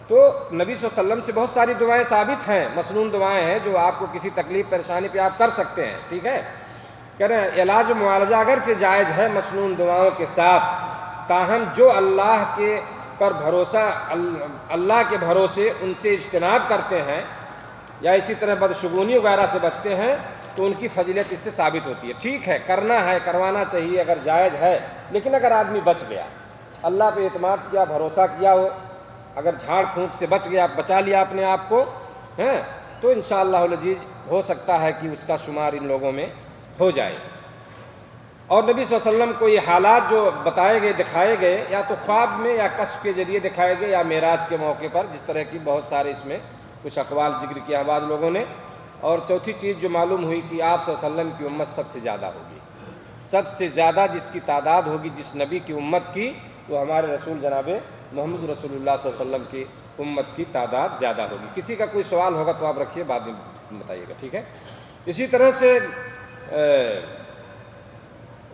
[SPEAKER 2] تو نبی صلی اللہ علیہ وسلم سے بہت ساری دعائیں ثابت ہیں، مسنون دعائیں ہیں جو آپ کو کسی تکلیف پریشانی پہ آپ کر سکتے ہیں، ٹھیک ہے۔ کہہ رہے ہیں علاج و معالجہ اگرچہ جائز ہے مسنون دعاؤں کے ساتھ، تاہم جو اللہ کے پر بھروسہ، اللہ کے بھروسے ان سے اجتناب کرتے ہیں یا اسی طرح بدشگونی وغیرہ سے بچتے ہیں، تو ان کی فضیلت اس سے ثابت ہوتی ہے۔ ٹھیک ہے، کرنا ہے، کروانا چاہیے اگر جائز ہے، لیکن اگر آدمی بچ گیا، اللہ پہ اعتماد کیا، بھروسہ کیا ہو، اگر جھاڑ پھونک سے بچ گیا، بچا لیا اپنے آپ کو، ہیں، تو انشاءاللہ العزیز ہو سکتا ہے کہ اس کا شمار ان لوگوں میں ہو جائے۔ اور نبی صلی اللہ علیہ وسلم کو یہ حالات جو بتائے گئے، دکھائے گئے، یا تو خواب میں یا کشف کے ذریعے دکھائے گئے یا معراج کے موقع پر، جس طرح کی بہت سارے اس میں کچھ اقوال ذکر کیا بعض لوگوں نے۔ اور چوتھی چیز جو معلوم ہوئی کہ آپ صلی اللہ علیہ وسلم کی امت سب سے زیادہ ہوگی، سب سے زیادہ جس کی تعداد ہوگی جس نبی کی امت کی، وہ ہمارے رسول جناب محمد رسول اللہ صلی اللہ علیہ وسلم کی امت کی تعداد زیادہ ہوگی۔ کسی کا کوئی سوال ہوگا تو آپ رکھیے، بعد میں بتائیے گا، ٹھیک ہے۔ اسی طرح سے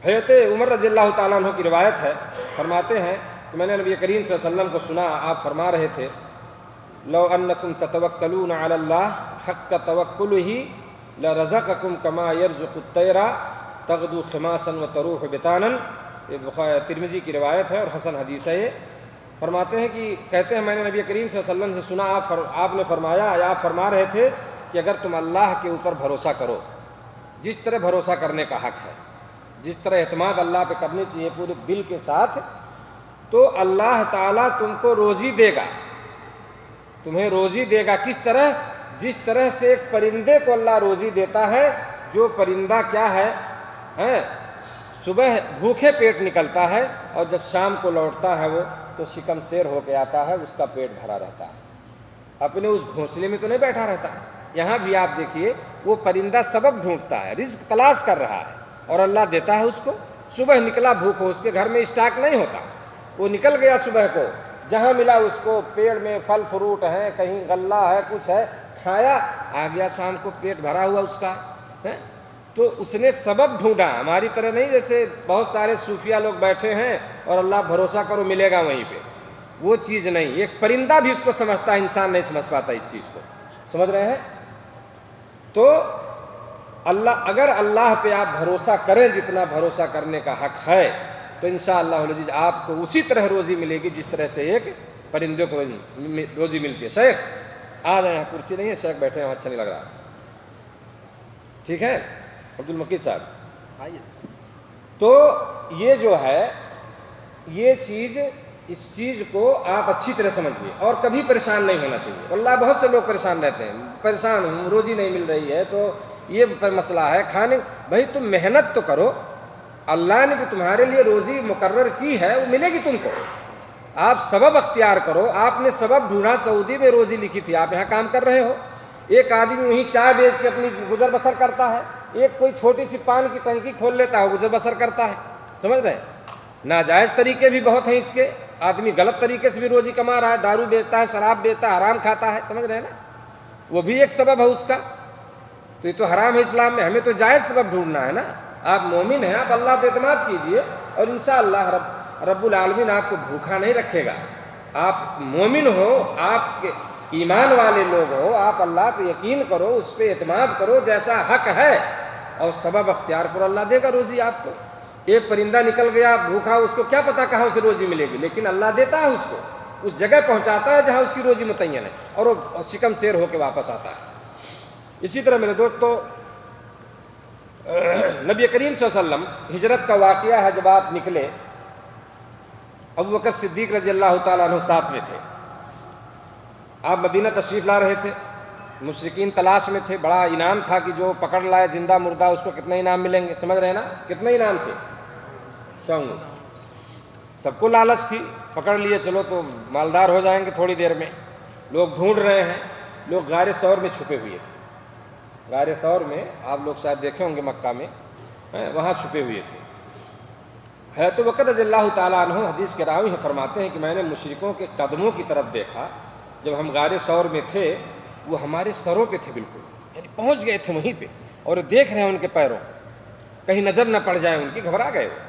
[SPEAKER 2] حضرت عمر رضی اللہ تعالیٰ عنہ کی روایت ہے، فرماتے ہیں کہ میں نے نبی کریم صلی اللہ علیہ وسلم کو سنا، آپ فرما رہے تھے لو انکم تتوکلون علی اللہ حق توکلہ لرزقکم کما یرزق الطیر تغدو خماسا وتروح بطانا، یہ ترمذی کی روایت ہے اور حسن حدیث ہے۔ یہ فرماتے ہیں کہ کہتے ہیں میں نے نبی کریم صلی اللہ علیہ وسلم سے سنا، آپ نے فرمایا، یا آپ فرما رہے تھے کہ اگر تم اللہ کے اوپر بھروسہ کرو، جس طرح بھروسہ کرنے کا حق ہے، جس طرح اعتماد اللہ پہ کرنی چاہیے پورے دل کے ساتھ، تو اللہ تعالیٰ تم کو روزی دے گا، تمہیں روزی دے گا۔ کس طرح؟ جس طرح سے ایک پرندے کو اللہ روزی دیتا ہے، جو پرندہ کیا ہے، صبح بھوکے پیٹ نکلتا ہے اور جب شام کو لوٹتا ہے وہ تو شکم سیر ہو کے آتا ہے، اس کا پیٹ بھرا رہتا ہے، اپنے اس گھونسلے میں تو نہیں بیٹھا رہتا۔ یہاں بھی آپ دیکھیے وہ پرندہ سبب ڈھونڈتا ہے، رزق تلاش کر رہا ہے اور اللہ دیتا ہے اس کو۔ صبح نکلا بھوکھو، اس کے گھر میں اسٹاک نہیں ہوتا، وہ نکل گیا صبح کو، جہاں ملا اس کو، پیڑ میں پھل فروٹ ہیں، کہیں غلہ ہے، کچھ ہے، کھایا، آ گیا شام کو پیٹ بھرا ہوا اس کا ہے۔ تو اس نے سبب ڈھونڈا، ہماری طرح نہیں جیسے بہت سارے صوفیہ لوگ بیٹھے ہیں اور اللہ بھروسہ کرو ملے گا وہیں پہ، وہ چیز نہیں۔ ایک پرندہ بھی اس کو سمجھتا ہے، انسان نہیں سمجھ پاتا اس چیز کو، سمجھ رہے ہیں۔ تو اگر اللہ پہ آپ بھروسہ کریں جتنا بھروسہ کرنے کا حق ہے، تو انشاءاللہ العزیز آپ کو اسی طرح روزی ملے گی جس طرح سے ایک پرندے کو روزی ملتی ہے۔ شیخ آ رہے ہیں، کرسی نہیں ہے، شیخ بیٹھے ہیں، اچھا نہیں لگ رہا، ٹھیک ہے عبد المقید صاحب آئیے۔ تو یہ جو ہے، یہ چیز، اس چیز کو آپ اچھی طرح سمجھیے اور کبھی پریشان نہیں ہونا چاہیے۔ واللہ بہت سے لوگ پریشان رہتے ہیں، پریشان ہوں، روزی نہیں مل رہی ہے تو یہ مسئلہ ہے، کھانے، بھائی تم محنت تو کرو، اللہ نے جو تمہارے لیے روزی مقرر کی ہے وہ ملے گی تم کو، آپ سبب اختیار کرو. آپ نے سبب ڈھونڈا, سعودی میں روزی لکھی تھی, آپ یہاں کام کر رہے ہو. ایک آدمی وہیں چائے بیچ کے اپنی گزر بسر کرتا ہے, ایک کوئی چھوٹی سی پان کی ٹنکی کھول لیتا ہے, گزر بسر کرتا ہے. سمجھ رہے ہیں؟ ناجائز طریقے بھی بہت ہیں اس کے. آدمی غلط طریقے سے بھی روزی کما رہا ہے, دارو بیچتا ہے, شراب بیچتا ہے, حرام کھاتا ہے. سمجھ رہے ہیں نا؟ وہ بھی ایک سبب ہے اس کا. تو یہ تو حرام ہے اسلام میں. ہمیں تو جائز سبب ڈھونڈنا ہے نا. آپ مومن ہیں, آپ اللہ پہ اعتماد کیجئے اور انشاءاللہ رب العالمین آپ کو بھوکا نہیں رکھے گا. آپ مومن ہو, آپ کے ایمان والے لوگ ہو, آپ اللہ پہ یقین کرو, اس پہ اعتماد کرو جیسا حق ہے, اور سبب اختیار کرو, اللہ دے گا روزی آپ کو. ایک پرندہ نکل گیا بھوکا, اس کو کیا پتا کہاں اسے روزی ملے گی, لیکن اللہ دیتا ہے اس کو, اس جگہ پہنچاتا ہے جہاں اس کی روزی متعین ہے, اور وہ شکم سیر ہو کے واپس آتا ہے. اسی طرح میرے دوستو, نبی کریم صلی اللہ علیہ وسلم ہجرت کا واقعہ ہے. جب آپ نکلے, ابو بکر صدیق رضی اللہ تعالیٰ عنہ ساتھ میں تھے. آپ مدینہ تشریف لا رہے تھے, مشرکین تلاش میں تھے. بڑا انعام تھا کہ جو پکڑ لائے زندہ مردہ اس کو کتنے انعام ملیں گے. سمجھ رہے ہیں نا؟ کتنے انعام تھے؟ 100. سب کو لالچ تھی, پکڑ لیے, چلو تو مالدار ہو جائیں گے تھوڑی دیر میں. لوگ ڈھونڈ رہے ہیں. لوگ غار ثور میں چھپے ہوئے تھے. غار ثور میں آپ لوگ شاید دیکھے ہوں گے مکہ میں, وہاں چھپے ہوئے تھے. حضرت بکر رضی اللہ تعالیٰ عنہ حدیث کے راوی فرماتے ہیں کہ میں نے مشرکوں کے قدموں کی طرف دیکھا. جب ہم غار ثور میں تھے, وہ ہمارے سروں پہ تھے بالکل, یعنی پہنچ گئے تھے وہیں پہ, اور دیکھ رہے ہیں ان کے پیروں, کہیں نظر نہ پڑ جائے ان کی. گھبرا گئے وہ.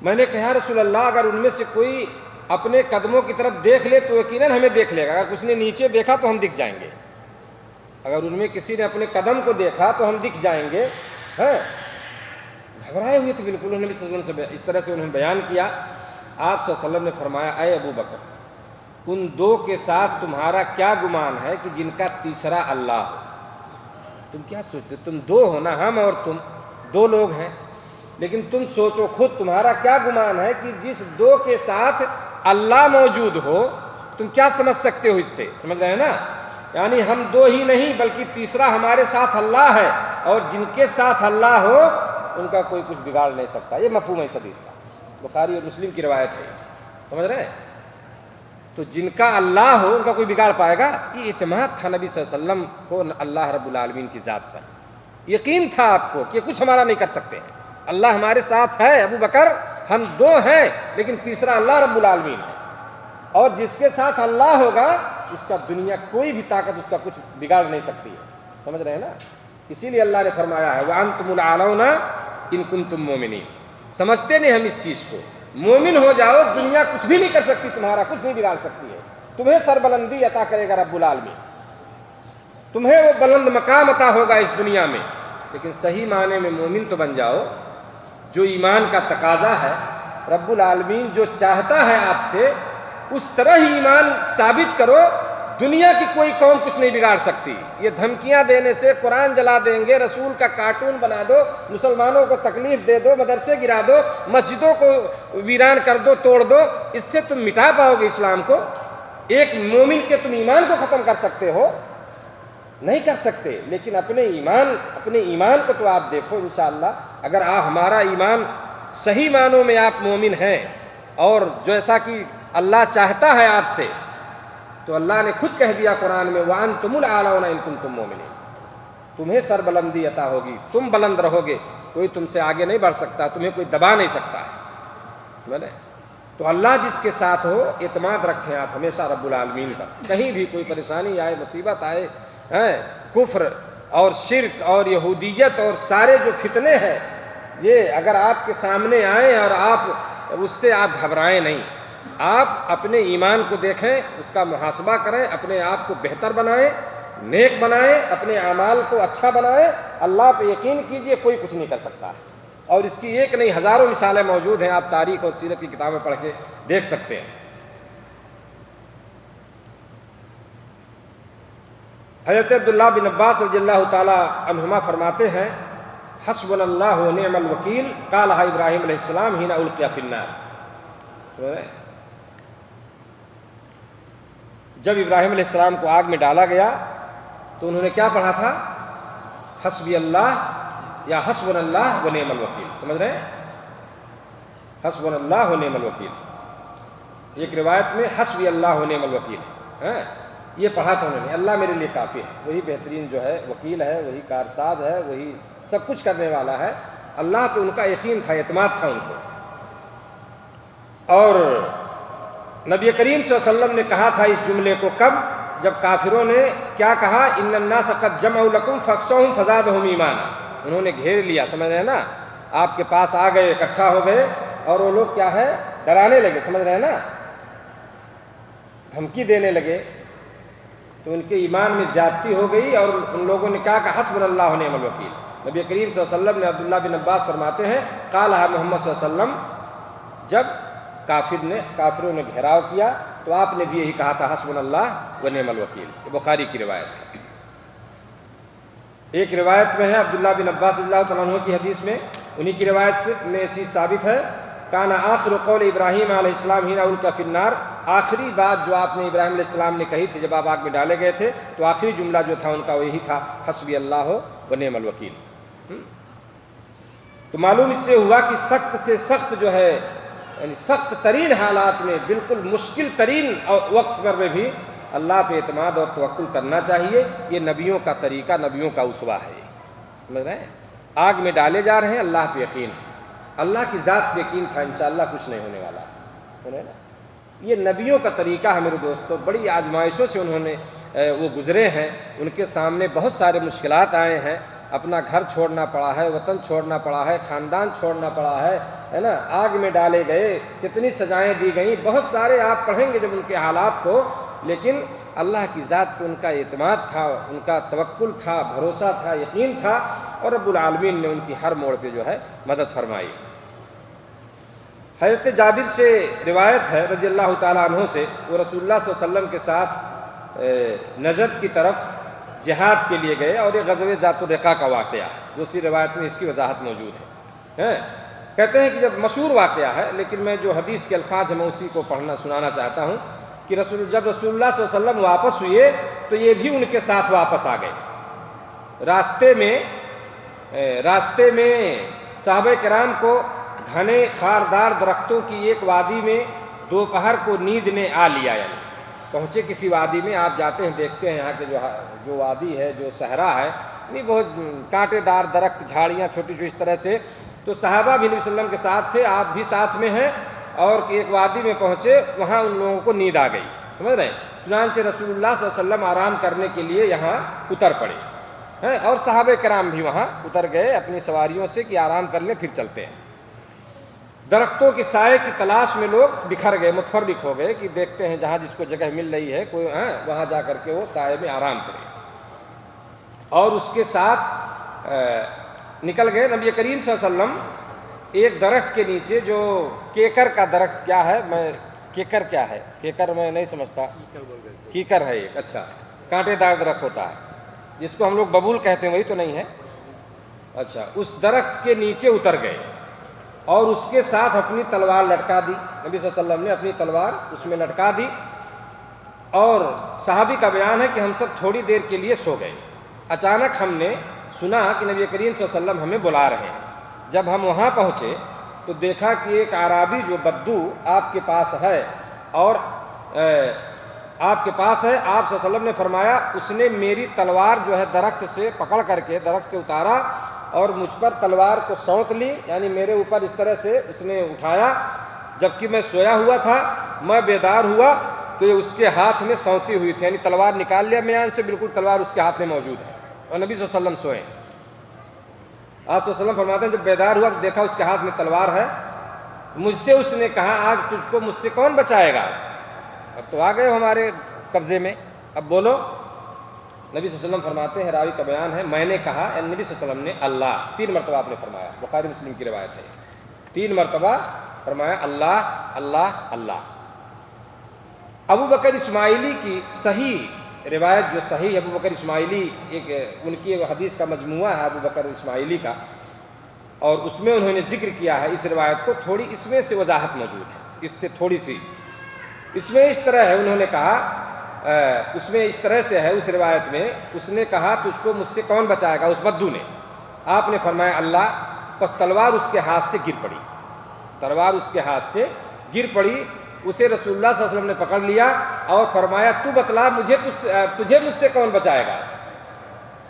[SPEAKER 2] میں نے کہا رسول اللہ, اگر ان میں سے کوئی اپنے قدموں کی طرف دیکھ لے تو یقیناً ہمیں دیکھ لے گا. اگر کسی نے نیچے دیکھا تو ہم دکھ جائیں گے. اگر ان میں کسی نے اپنے قدم کو دیکھا تو ہم دکھ جائیں گے. گھبرائے ہوئے تھے بالکل. انہوں نے صلی اللہ علیہ وسلم سے اس طرح سے انہوں نے بیان کیا. آپ صلی اللہ علیہ وسلم نے فرمایا, اے ابو بکر, ان دو کے ساتھ تمہارا کیا گمان ہے کہ جن کا تیسرا اللہ ہو. تم کیا سوچتے, تم دو ہو نا, ہم اور تم دو لوگ ہیں, لیکن تم سوچو خود تمہارا کیا گمان ہے کہ جس دو کے ساتھ اللہ موجود ہو, تم کیا سمجھ سکتے ہو اس سے. سمجھ رہے ہیں نا؟ یعنی ہم دو ہی نہیں بلکہ تیسرا ہمارے ساتھ اللہ ہے, اور جن کے ساتھ اللہ ہو ان کا کوئی کچھ بگاڑ نہیں سکتا. یہ مفہوم ہے اس حدیث کا. بخاری اور مسلم کی روایت ہے. سمجھ رہے ہیں؟ تو جن کا اللہ ہو ان کا کوئی بگاڑ پائے گا. یہ اعتماد تھا نبی صلی اللہ علیہ وسلم کو اللہ رب العالمین کی ذات پر. یقین تھا آپ کو کہ کچھ ہمارا نہیں کر سکتے ہیں, اللہ ہمارے ساتھ ہے. ابو بکر, ہم دو ہیں لیکن تیسرا اللہ رب العالمین ہے, اور جس کے ساتھ اللہ ہوگا اس کا دنیا کوئی بھی طاقت اس کا کچھ بگاڑ نہیں سکتی ہے. سمجھ رہے ہیں نا؟ اسی لیے اللہ نے فرمایا ہے, وَأَنْتُمُ الْأَعْلَوْنَ إِن كُنتُم مُؤْمِنِينَ. سمجھتے نہیں ہم اس چیز کو. مومن ہو جاؤ, دنیا کچھ بھی نہیں کر سکتی, تمہارا کچھ نہیں بگاڑ سکتی ہے. تمہیں سربلندی عطا کرے گا رب العالمین, تمہیں وہ بلند مقام عطا ہوگا اس دنیا میں. لیکن صحیح معنی میں مومن تو بن جاؤ. جو ایمان کا تقاضا ہے, رب العالمین جو چاہتا ہے آپ سے اس طرح ہی ایمان ثابت کرو. دنیا کی کوئی قوم کچھ نہیں بگاڑ سکتی. یہ دھمکیاں دینے سے, قرآن جلا دیں گے, رسول کا کارٹون بنا دو, مسلمانوں کو تکلیف دے دو, مدرسے گرا دو, مسجدوں کو ویران کر دو, توڑ دو, اس سے تم مٹا پاؤ گے اسلام کو؟ ایک مومن کے تم ایمان کو ختم کر سکتے ہو؟ نہیں کر سکتے. لیکن اپنے ایمان کو تو آپ دیکھو. انشاءاللہ اگر آپ ہمارا ایمان صحیح معنوں میں آپ مومن ہیں, اور جیسا کہ اللہ چاہتا ہے آپ سے, تو اللہ نے خود کہہ دیا قرآن میں, وَأَنْتُمُ الْأَعْلَوْنَ إِن كُنتُم مُؤْمِنِينَ. تمہیں سربلندی عطا ہوگی, تم بلند رہو گے, کوئی تم سے آگے نہیں بڑھ سکتا, تمہیں کوئی دبا نہیں سکتا ہے. تو اللہ جس کے ساتھ ہو, اعتماد رکھیں آپ ہمیشہ رب العالمین پر. کہیں بھی کوئی پریشانی آئے, مصیبت آئے, کفر اور شرک اور یہودیت اور سارے جو فتنے ہیں, یہ اگر آپ کے سامنے آئیں اور آپ اس سے آپ گھبرائیں نہیں. آپ اپنے ایمان کو دیکھیں, اس کا محاسبہ کریں, اپنے آپ کو بہتر بنائیں, نیک بنائیں, اپنے اعمال کو اچھا بنائیں. اللہ پہ یقین کیجئے, کوئی کچھ نہیں کر سکتا ہے. اور اس کی ایک نہیں ہزاروں مثالیں موجود ہیں. آپ تاریخ اور سیرت کی کتابیں پڑھ کے دیکھ سکتے ہیں. حضرت عبداللہ بن عباس رضی اللہ تعالی عنہما فرماتے ہیں, حسبنا اللہ و نعم الوکیل قالها ابراہیم علیہ السلام حین القی فی النار. جب ابراہیم علیہ السلام کو آگ میں ڈالا گیا تو انہوں نے کیا پڑھا تھا؟ حسبی اللہ یا حسبنا اللہ و نعم الوکیل. سمجھ رہے ہیں؟ حسبنا اللہ و نعم الوکیل. ایک روایت میں حسبی اللہ و نعم الوکیل ہے، یہ پڑھا تھا انہوں نے، اللہ میرے لیے کافی ہے، وہی بہترین جو ہے وکیل ہے، وہی کارساز ہے، وہی سب کچھ کرنے والا ہے۔ اللہ پہ ان کا یقین تھا، اعتماد تھا ان کو۔ اور نبی کریم صلی اللہ علیہ وسلم نے کہا تھا اس جملے کو کب؟ جب کافروں نے کیا کہا، ان الناس قد جمعوا لکم فاخشوہم فزادہم ایمانا، انہوں نے گھیر لیا، سمجھ رہے ہیں نا، آپ کے پاس آ گئے، اکٹھا ہو گئے، اور وہ لوگ کیا ہے، ڈرانے لگے، سمجھ رہے ہیں نا، دھمکی دینے لگے، تو ان کے ایمان میں زیادتی ہو گئی، اور ان لوگوں نے کہا کہ حسبنا اللہ و نعم الوکیل۔ نبی کریم صلی اللہ علیہ وسلم نے، عبداللہ بن عباس فرماتے ہیں، قالها محمد صلی اللہ علیہ وسلم، جب کافروں نے گھیراؤ کیا تو آپ نے بھی یہی کہا تھا، حسبنا اللہ و نعم الوکیل۔ یہ بخاری کی روایت ہے۔ ایک روایت میں ہے عبداللہ بن عباس رضی اللہ تعالیٰ عنہ کی حدیث میں، انہی کی روایت سے میں یہ چیز ثابت ہے، کانا آخر قول ابراہیم علیہ السلام حین القی فی النار، آخری بات جو آپ نے ابراہیم علیہ السلام نے کہی تھی جب آپ آگ میں ڈالے گئے تھے، تو آخری جملہ جو تھا ان کا وہ یہی تھا، حسبی اللہ و نعم الوکیل۔ تو معلوم اس سے ہوا کہ سخت سے سخت جو ہے، یعنی سخت ترین حالات میں، بالکل مشکل ترین وقت پر بھی اللہ پہ اعتماد اور توکل کرنا چاہیے۔ یہ نبیوں کا طریقہ، نبیوں کا اسوہ ہے۔ سمجھ رہے ہیں؟ آگ میں ڈالے جا رہے ہیں، اللہ پہ یقین ہے، اللہ کی ذات پہ یقین تھا، انشاءاللہ کچھ نہیں ہونے والا۔ یہ نبیوں کا طریقہ ہے میرے دوستو، بڑی آزمائشوں سے انہوں نے وہ گزرے ہیں، ان کے سامنے بہت سارے مشکلات آئے ہیں، اپنا گھر چھوڑنا پڑا ہے، وطن چھوڑنا پڑا ہے، خاندان چھوڑنا پڑا ہے نا، آگ میں ڈالے گئے، کتنی سزائیں دی گئیں، بہت سارے آپ پڑھیں گے جب ان کے حالات کو، لیکن اللہ کی ذات پہ ان کا اعتماد تھا، ان کا توکل تھا، بھروسہ تھا، یقین تھا، اور رب العالمین نے ان کی ہر موڑ پہ جو ہے مدد فرمائی۔ حضرت جابر سے روایت ہے رضی اللہ تعالیٰ عنہ سے، وہ رسول اللہ صلی اللہ علیہ وسلم کے ساتھ نجد کی طرف جہاد کے لیے گئے، اور یہ غزوہ ذات الرقاع کا واقعہ ہے، دوسری روایت میں اس کی وضاحت موجود ہے۔ کہتے ہیں کہ جب مشہور واقعہ ہے، لیکن میں جو حدیث کے الفاظ ہیں میں اسی کو پڑھنا سنانا چاہتا ہوں، کہ جب رسول اللہ صلی اللہ علیہ وسلم واپس ہوئے تو یہ بھی ان کے ساتھ واپس آ گئے۔ راستے میں صحابہ کرام کو گھنے خاردار درختوں کی ایک وادی میں دوپہر کو نیند نے آ لیا، یعنی پہنچے کسی وادی میں، آپ جاتے ہیں دیکھتے ہیں یہاں کے جو وادی ہے، جو صحرا ہے، یعنی بہت کانٹے دار درخت، جھاڑیاں چھوٹی چھوٹی اس طرح سے، تو صحابہ بھی نبی صلی اللہ علیہ وسلم کے ساتھ تھے، آپ بھی ساتھ میں ہیں، اور ایک وادی میں پہنچے، وہاں ان لوگوں کو نیند آ گئی، سمجھ رہے ہیں؟ چنانچہ رسول اللہ صلی اللہ علیہ وسلم آرام کرنے کے لیے یہاں اتر پڑے، اور صحابہ کرام بھی وہاں اتر گئے اپنی سواریوں سے کہ آرام کر لیں پھر چلتے ہیں۔ درختوں کے سائے کی تلاش میں لوگ بکھر گئے، متفرق ہو گئے کہ دیکھتے ہیں جہاں جس کو جگہ مل رہی ہے کوئی وہاں جا کر کے وہ سائے میں آرام کرے، اور اس کے ساتھ نکل گئے۔ نبی کریم صلی اللہ علیہ وسلم ایک درخت کے نیچے، جو کیکر کا درخت کیا ہے، کیکر کیا ہے، کیکر میں نہیں سمجھتا، کیکر ہے ایک، اچھا کانٹے دار درخت ہوتا ہے جس کو ہم لوگ ببول کہتے ہیں، وہی تو نہیں ہے، اچھا اس درخت کے نیچے اتر گئے، اور اس کے ساتھ اپنی تلوار لٹکا دی، نبی صلی اللہ علیہ وسلم نے اپنی تلوار اس میں لٹکا دی، اور صحابی کا بیان ہے کہ ہم سب تھوڑی دیر کے لیے سو گئے، اچانک ہم نے سنا کہ نبی کریم صلی اللہ علیہ وسلم ہمیں بلا رہے ہیں۔ جب ہم وہاں پہنچے تو دیکھا کہ ایک اعرابی جو بدو آپ کے پاس ہے، اور آپ کے پاس ہے، آپ صلی اللہ علیہ وسلم نے فرمایا اس نے میری تلوار جو ہے درخت سے پکڑ کر کے درخت سے اتارا، اور مجھ پر تلوار کو سونت لی، یعنی میرے اوپر اس طرح سے اس نے اٹھایا، جبکہ میں سویا ہوا تھا، میں بیدار ہوا تو یہ اس کے ہاتھ میں سونتی ہوئی تھی، یعنی تلوار نکال لیا میان سے، بالکل تلوار اس کے ہاتھ میں موجود ہے، اور نبی صلی اللہ علیہ وسلم سوئے۔ آپ صلی اللہ علیہ وسلم فرماتے ہیں جب بیدار ہوا تو دیکھا اس کے ہاتھ میں تلوار ہے، مجھ سے اس نے کہا آج تجھ کو مجھ سے کون بچائے گا، اب تو آ گئے ہو ہمارے قبضے میں، اب بولو۔ نبی صلی اللہ علیہ وسلم فرماتے ہیں، راوی کا بیان ہے، میں نے کہا، نبی صلی اللہ علیہ وسلم نے اللہ 3 مرتبہ آپ نے فرمایا، بخاری مسلم کی روایت ہے، 3 مرتبہ فرمایا اللہ اللہ اللہ۔ ابو بکر اسماعیلی کی صحیح روایت، جو صحیح ابو بکر اسماعیلی، ایک ان کی حدیث کا مجموعہ ہے ابو بکر اسماعیلی کا، اور اس میں انہوں نے ذکر کیا ہے اس روایت کو، تھوڑی اس میں سے وضاحت موجود ہے، اس سے تھوڑی سی، اس میں اس طرح ہے، انہوں نے کہا اس میں اس طرح سے ہے، اس روایت میں اس نے کہا تجھ کو مجھ سے کون بچائے گا، اس بدو نے، آپ نے فرمایا اللہ، پس تلوار اس کے ہاتھ سے گر پڑی، تلوار اس کے ہاتھ سے گر پڑی، اسے رسول اللہ صلی اللہ علیہ وسلم نے پکڑ لیا اور فرمایا تو بتلا تجھے مجھ سے کون بچائے گا؟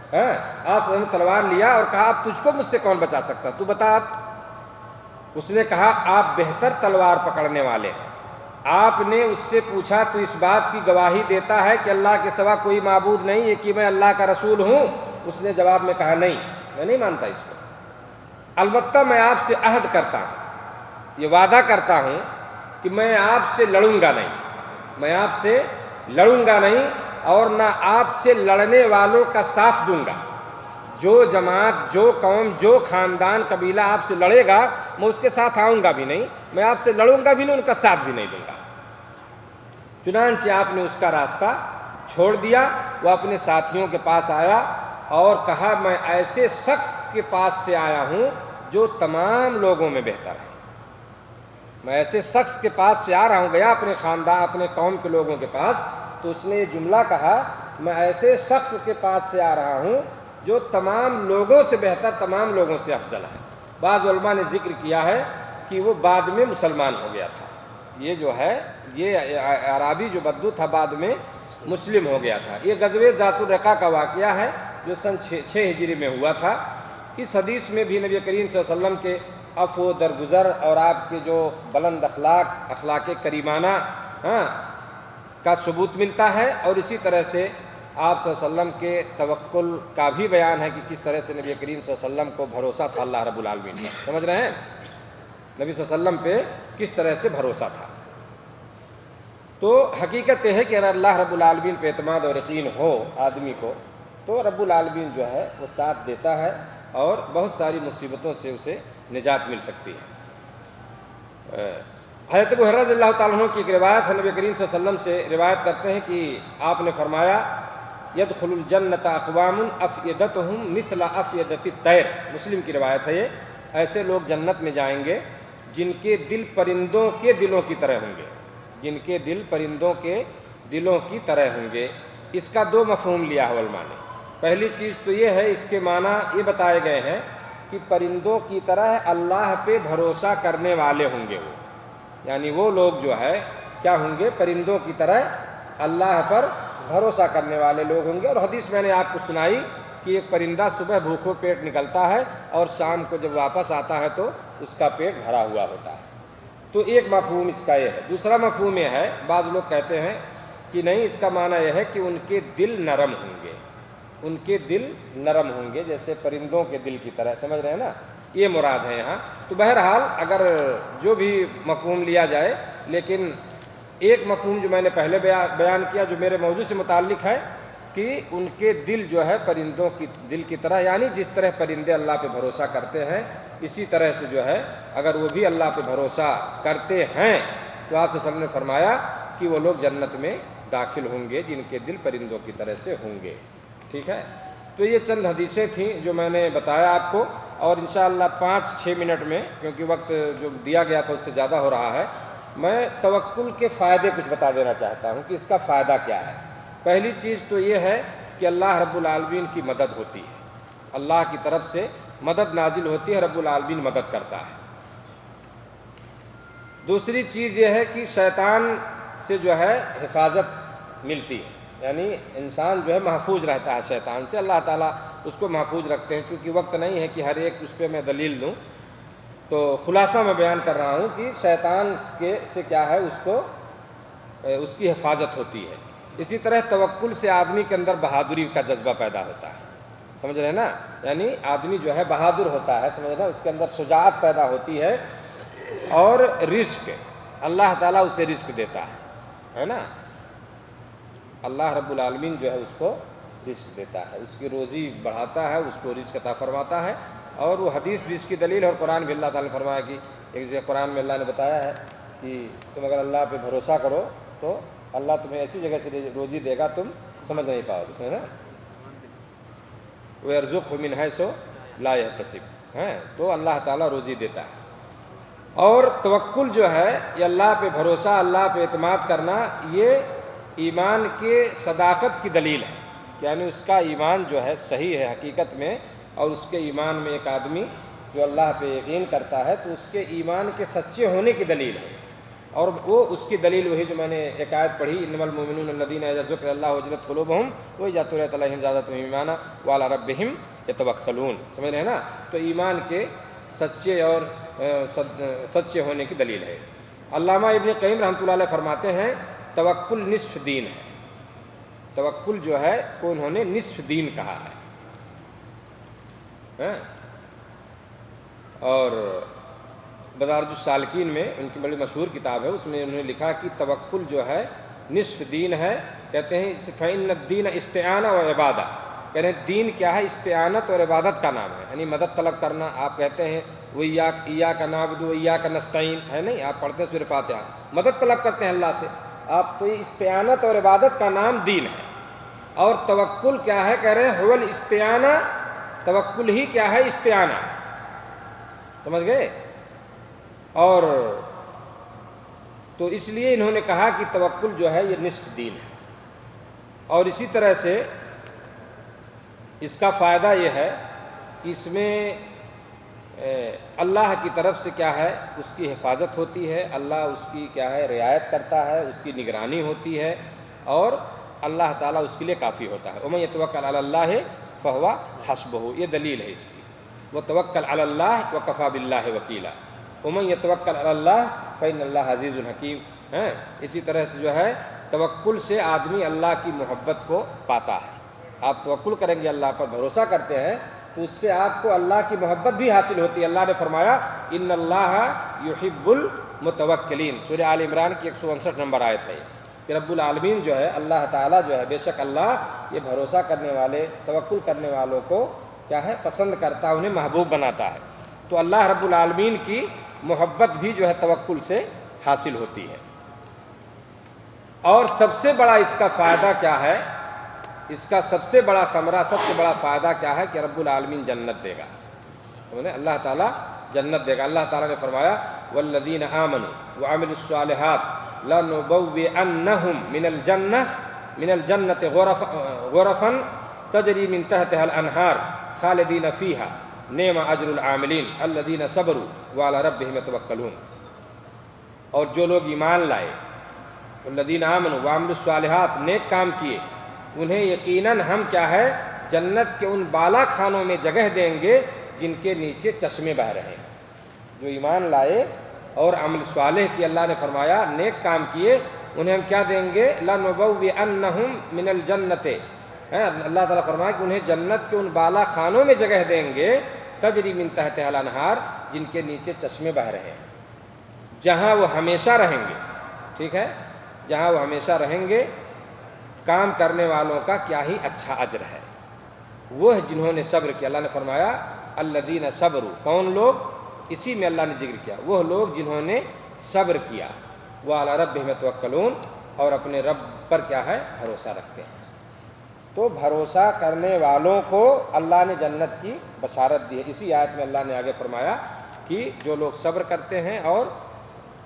[SPEAKER 2] آپ صلی اللہ علیہ وسلم نے تلوار لیا اور کہا اب تجھ کو مجھ سے کون بچا سکتا، تو بتا آپ۔ اس نے کہا آپ بہتر تلوار پکڑنے والے ہیں۔ آپ نے اس سے پوچھا تو اس بات کی گواہی دیتا ہے کہ اللہ کے سوا کوئی معبود نہیں ہے کہ میں اللہ کا رسول ہوں؟ اس نے جواب میں کہا نہیں، میں نہیں مانتا اس کو، البتہ میں آپ سے عہد کرتا ہوں، یہ وعدہ کرتا ہوں کہ میں آپ سے لڑوں گا نہیں، میں آپ سے لڑوں گا نہیں اور نہ آپ سے لڑنے والوں کا ساتھ دوں گا۔ جو جماعت، جو قوم، جو خاندان، قبیلہ آپ سے لڑے گا میں اس کے ساتھ آؤں گا بھی نہیں، میں آپ سے لڑوں گا بھی نہیں، ان کا ساتھ بھی نہیں دوں گا۔ چنانچہ آپ نے اس کا راستہ چھوڑ دیا، وہ اپنے ساتھیوں کے پاس آیا اور کہا میں ایسے شخص کے پاس سے آیا ہوں جو تمام لوگوں میں بہتر ہے، میں ایسے شخص کے پاس سے آ رہا ہوں۔ گیا اپنے خاندان، اپنے قوم کے لوگوں کے پاس، تو اس نے یہ جملہ کہا میں ایسے شخص کے پاس سے آ رہا ہوں جو تمام لوگوں سے بہتر، تمام لوگوں سے افضل ہے۔ بعض علماء نے ذکر کیا ہے کہ وہ بعد میں مسلمان ہو گیا تھا، یہ جو ہے یہ اعرابی جو بدو تھا بعد میں مسلم ہو گیا تھا۔ یہ غزوہ ذات الرقا کا واقعہ ہے جو سن 6 ہجری میں ہوا تھا۔ اس حدیث میں بھی نبی کریم صلی اللہ علیہ وسلم کے عفو درگزر اور آپ کے جو بلند اخلاق کریمانہ کا ثبوت ملتا ہے، اور اسی طرح سے آپ صلی اللہ علیہ وسلم کے توکل کا بھی بیان ہے کہ کس طرح سے نبی کریم صلی اللہ علیہ وسلم کو بھروسہ تھا اللہ رب العالمین پر۔ سمجھ رہے ہیں؟ نبی صلی اللہ علیہ وسلم پہ کس طرح سے بھروسہ تھا۔ تو حقیقت یہ ہے کہ اگر اللہ رب العالمین پہ اعتماد اور یقین ہو آدمی کو تو رب العالمین جو ہے وہ ساتھ دیتا ہے اور بہت ساری مصیبتوں سے اسے نجات مل سکتی ہے۔ حضرت ابو ہریرہ رضی اللہ تعالیٰ عنہ کی ایک روایت ہے، نبی کریم صلی اللہ علیہ وسلم سے روایت کرتے ہیں کہ آپ نے فرمایا یدخل الجنۃ اقوام افئدتهم مثل افئدۃ الطیر، مسلم کی روایت ہے یہ، ایسے لوگ جنت میں جائیں گے جن کے دل پرندوں کے دلوں کی طرح ہوں گے، جن کے دل پرندوں کے دلوں کی طرح ہوں گے۔ اس کا 2 مفہوم لیا ہے علماء نے۔ پہلی چیز تو یہ ہے، اس کے معنی یہ بتائے گئے ہیں کہ پرندوں کی طرح اللہ پہ بھروسہ کرنے والے ہوں گے وہ، یعنی وہ لوگ جو ہے کیا ہوں گے، پرندوں کی طرح اللہ پر بھروسہ کرنے والے لوگ ہوں گے۔ اور حدیث میں نے آپ کو سنائی کہ ایک پرندہ صبح بھوکھوں پیٹ نکلتا ہے اور شام کو جب واپس آتا ہے تو اس کا پیٹ بھرا ہوا ہوتا ہے۔ تو ایک مفہوم اس کا یہ ہے۔ دوسرا مفہوم یہ ہے، بعض لوگ کہتے ہیں کہ نہیں، اس کا معنی یہ ہے کہ ان کے دل نرم ہوں گے، ان کے دل نرم ہوں گے جیسے پرندوں کے دل کی طرح، سمجھ رہے ہیں نا، یہ مراد ہے یہاں۔ تو بہرحال اگر جو بھی مفہوم لیا جائے، لیکن ایک مفہوم جو میں نے پہلے بیان کیا جو میرے موضوع سے متعلق ہے کہ ان کے دل جو ہے پرندوں کی دل کی طرح، یعنی جس طرح پرندے اللہ پہ بھروسہ کرتے ہیں اسی طرح سے جو ہے اگر وہ بھی اللہ پہ بھروسہ کرتے ہیں تو آپ صلی اللہ علیہ وسلم نے فرمایا کہ وہ لوگ جنت میں داخل ہوں گے جن کے دل پرندوں کی طرح سے ہوں گے۔ ٹھیک ہے، تو یہ چند حدیثیں تھیں جو میں نے بتایا آپ کو، اور انشاءاللہ 5-6 منٹ میں، کیونکہ وقت جو دیا گیا تھا اس سے زیادہ ہو رہا ہے، میں توکل کے فائدے کچھ بتا دینا چاہتا ہوں کہ اس کا فائدہ کیا ہے۔ پہلی چیز تو یہ ہے کہ اللہ رب العالمین کی مدد ہوتی ہے، اللہ کی طرف سے مدد نازل ہوتی ہے، رب العالمین مدد کرتا ہے۔ دوسری چیز یہ ہے کہ شیطان سے جو ہے حفاظت ملتی ہے، یعنی انسان جو ہے محفوظ رہتا ہے شیطان سے، اللہ تعالیٰ اس کو محفوظ رکھتے ہیں۔ چونکہ وقت نہیں ہے کہ ہر ایک اس پہ میں دلیل دوں، تو خلاصہ میں بیان کر رہا ہوں کہ شیطان سے کیا ہے، اس کی حفاظت ہوتی ہے۔ اسی طرح توکل سے آدمی کے اندر بہادری کا جذبہ پیدا ہوتا ہے، سمجھ رہے ہیں نا، یعنی آدمی جو ہے بہادر ہوتا ہے، سمجھ رہے ہیں، اس کے اندر شجاعت پیدا ہوتی ہے، اور رزق اللہ تعالیٰ اسے رزق دیتا ہے نا، اللہ رب العالمین جو ہے اس کو رزق دیتا ہے، اس کی روزی بڑھاتا ہے، اس کو رزق عطا فرماتا ہے۔ اور وہ حدیث بھی اس کی دلیل ہے، اور قرآن بھی اللہ تعالیٰ نے فرمایا کہ ایک جگہ قرآن میں اللہ نے بتایا ہے کہ تم اگر اللہ پہ بھروسہ کرو تو اللہ تمہیں ایسی جگہ سے روزی دے گا تم سمجھ نہیں پاؤ گے، ہے نا، وَيَرْزُقْهُ مِنْ حَيْثُ لَا يَحْتَسِبُ، تو اللہ تعالیٰ روزی دیتا ہے۔ اور توکل جو ہے یہ اللہ پہ بھروسہ، اللہ پہ اعتماد کرنا، یہ ایمان کے صداقت کی دلیل ہے، یعنی اس کا ایمان جو ہے صحیح ہے حقیقت میں، اور اس کے ایمان میں ایک آدمی جو اللہ پہ یقین کرتا ہے تو اس کے ایمان کے سچے ہونے کی دلیل ہے۔ اور وہ اس کی دلیل وہی جو میں نے ایک آیت پڑھی، انما المؤمنون الذین اذا ذکر اللہ وجلت قلوبہم واذا تلیت علیہم زادتہم ایمانا وعلی ربہم یتوکلون، سمجھ رہے ہیں نا؟ تو ایمان کے سچے اور سچے ہونے کی دلیل ہے۔ علامہ ابن قیم رحمۃ اللہ علیہ فرماتے ہیں توکل نصف دین ہے، توکل جو ہے کو انہوں نے نصف دین کہا ہے۔ اور مدارج السالکین میں ان کی بڑی مشہور کتاب ہے، اس میں انہوں نے لکھا کہ توکل جو ہے نصف دین ہے۔ کہتے ہیں فإن الدین استعانہ و عبادہ، کہتے ہیں دین کیا ہے؟ استعانت اور عبادت کا نام ہے، یعنی مدد طلب کرنا۔ آپ کہتے ہیں وَإِيَّاكَ نَعْبُدُ وَإِيَّاكَ نَسْتَعِينُ، ہے نہیں؟ آپ پڑھتے ہیں سورۃ فاتحہ، مدد طلب کرتے ہیں اللہ سے آپ، تو یہ استعانت اور عبادت کا نام دین ہے۔ اور توکل کیا ہے؟ کہہ رہے ہیں هو الاستعانہ، توکل ہی کیا ہے؟ استعانہ، سمجھ گئے؟ اور تو اس لیے انہوں نے کہا کہ توکل جو ہے یہ نصف دین ہے۔ اور اسی طرح سے اس کا فائدہ یہ ہے کہ اس میں اللہ کی طرف سے کیا ہے؟ اس کی حفاظت ہوتی ہے، اللہ اس کی کیا ہے؟ رعایت کرتا ہے، اس کی نگرانی ہوتی ہے، اور اللہ تعالیٰ اس کے لیے کافی ہوتا ہے۔ وَمَن يَتَوَكَّلْ عَلَى اللَّهِ فَهُوَ حَسْبُهُ، یہ دلیل ہے اس کی۔ وَتَوَكَّلْ عَلَى اللَّهِ وَكَفَى بِاللَّهِ وَكِيلًا، وَمَن يَتَوَكَّلْ عَلَى اللَّهِ فَإِنَّ اللَّهَ عَزِيزٌ حَكِيمٌ۔ اسی طرح سے جو ہے توکل سے آدمی اللہ کی محبت کو پاتا ہے۔ آپ توکل کریں گے، اللہ پر بھروسہ کرتے ہیں، تو اس سے آپ کو اللہ کی محبت بھی حاصل ہوتی ہے۔ اللہ نے فرمایا ان اللہ یحب المتوکلین، سورہ آل عمران کی 159 نمبر آیت ہے کہ رب العالمین جو ہے اللہ تعالیٰ جو ہے بے شک اللہ یہ بھروسہ کرنے والے، توکل کرنے والوں کو کیا ہے؟ پسند کرتا ہے، انہیں محبوب بناتا ہے۔ تو اللہ رب العالمین کی محبت بھی جو ہے توکل سے حاصل ہوتی ہے۔ اور سب سے بڑا اس کا فائدہ کیا ہے؟ اس کا سب سے بڑا ثمرہ، سب سے بڑا فائدہ کیا ہے؟ کہ رب العالمین جنت دے گا، اللہ تعالیٰ جنت دے گا۔ اللہ تعالیٰ نے فرمایا والذین آمنوا وعملوا الصالحات لنبوئنہم من الجنۃ غرفا تجری من تحتها الانہار خالدین فیہا نعم اجر العاملین الذین صبروا وعلی ربہم یتوکلون۔ اور جو لوگ ایمان لائے، الذین آمنوا وعملوا الصالحات، نیک کام کیے، انہیں یقیناً ہم کیا ہے؟ جنت کے ان بالا خانوں میں جگہ دیں گے جن کے نیچے چشمے بہہ رہے ہیں۔ جو ایمان لائے اور عمل صالح کی، اللہ نے فرمایا نیک کام کیے، انہیں ہم کیا دیں گے؟ لَنُبَوِّئَنَّهُم مِّنَ الْجَنَّةِ، اللہ تعالیٰ فرمایا کہ انہیں جنت کے ان بالا خانوں میں جگہ دیں گے، تجری من تحتها الانہار، جن کے نیچے چشمے بہہ رہے ہیں، جہاں وہ ہمیشہ رہیں گے۔ ٹھیک ہے؟ جہاں وہ ہمیشہ رہیں گے۔ کام کرنے والوں کا کیا ہی اچھا اجر ہے، وہ جنہوں نے صبر کیا۔ اللہ نے فرمایا الذین صبروا، کون لوگ؟ اسی میں اللہ نے ذکر کیا، وہ لوگ جنہوں نے صبر کیا، وعلی ربہم یتوکلون، اور اپنے رب پر کیا ہے؟ بھروسہ رکھتے ہیں۔ تو بھروسہ کرنے والوں کو اللہ نے جنت کی بشارت دی ہے۔ اسی آیت میں اللہ نے آگے فرمایا کہ جو لوگ صبر کرتے ہیں اور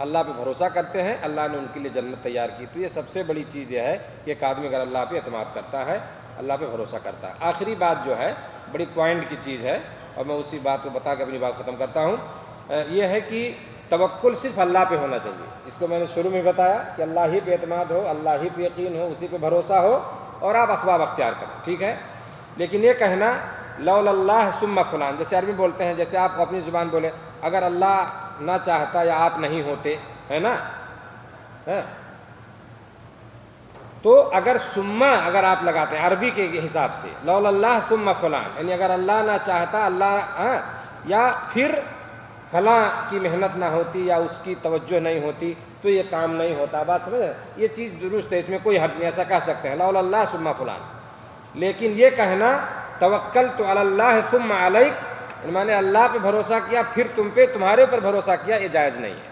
[SPEAKER 2] اللہ پہ بھروسہ کرتے ہیں، اللہ نے ان کے لیے جنت تیار کی۔ تو یہ سب سے بڑی چیز یہ ہے کہ ایک آدمی اگر اللہ پہ اعتماد کرتا ہے، اللہ پہ بھروسہ کرتا ہے۔ آخری بات جو ہے بڑی پوائنٹ کی چیز ہے، اور میں اسی بات کو بتا کے اپنی بات ختم کرتا ہوں، یہ ہے کہ توکل صرف اللہ پہ ہونا چاہیے۔ اس کو میں نے شروع میں بتایا کہ اللہ ہی پہ اعتماد ہو، اللہ ہی پہ یقین ہو، اسی پہ بھروسہ ہو، اور آپ اسباب اختیار کریں، ٹھیک ہے؟ لیکن یہ کہنا لولا اللہ ثم فلان، جیسے عربی بولتے ہیں، جیسے آپ اپنی زبان بولے اگر اللہ نہ چاہتا یا آپ نہیں ہوتے، ہے نا؟ تو اگر ثم اگر آپ لگاتے ہیں عربی کے حساب سے، لولا اللہ ثم فلان، یعنی اگر اللہ نہ چاہتا، اللہ یا پھر فلاں کی محنت نہ ہوتی یا اس کی توجہ نہیں ہوتی تو یہ کام نہیں ہوتا۔ بات سمجھ، یہ چیز درست ہے، اس میں کوئی حرج نہیں، ایسا کہہ سکتے ہیں لولا اللہ ثم فلان۔ لیکن یہ کہنا توکلت علی اللہ ثم علیک، میں نے اللہ پہ بھروسہ کیا پھر تم پہ، تمہارے اوپر بھروسہ کیا، یہ جائز نہیں ہے۔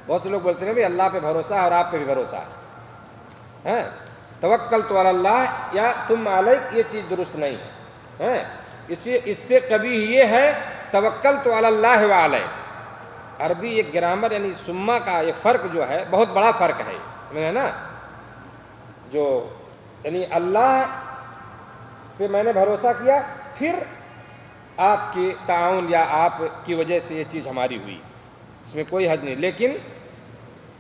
[SPEAKER 2] بہت سے لوگ بولتے ہیں بھائی اللہ پہ بھروسہ اور آپ پہ بھی بھروسہ ہے، توکلت علی اللہ یا ثم علیک، یہ چیز درست نہیں ہے۔ اس سے کبھی یہ ہے توکلت علی اللہ وعلیہ، عربی ایک گرامر یعنی ثم کا یہ فرق جو ہے بہت بڑا فرق ہے نا، جو یعنی اللہ پہ میں نے بھروسہ کیا پھر آپ کی تعاون یا آپ کی وجہ سے یہ چیز ہماری ہوئی، اس میں کوئی حد نہیں۔ لیکن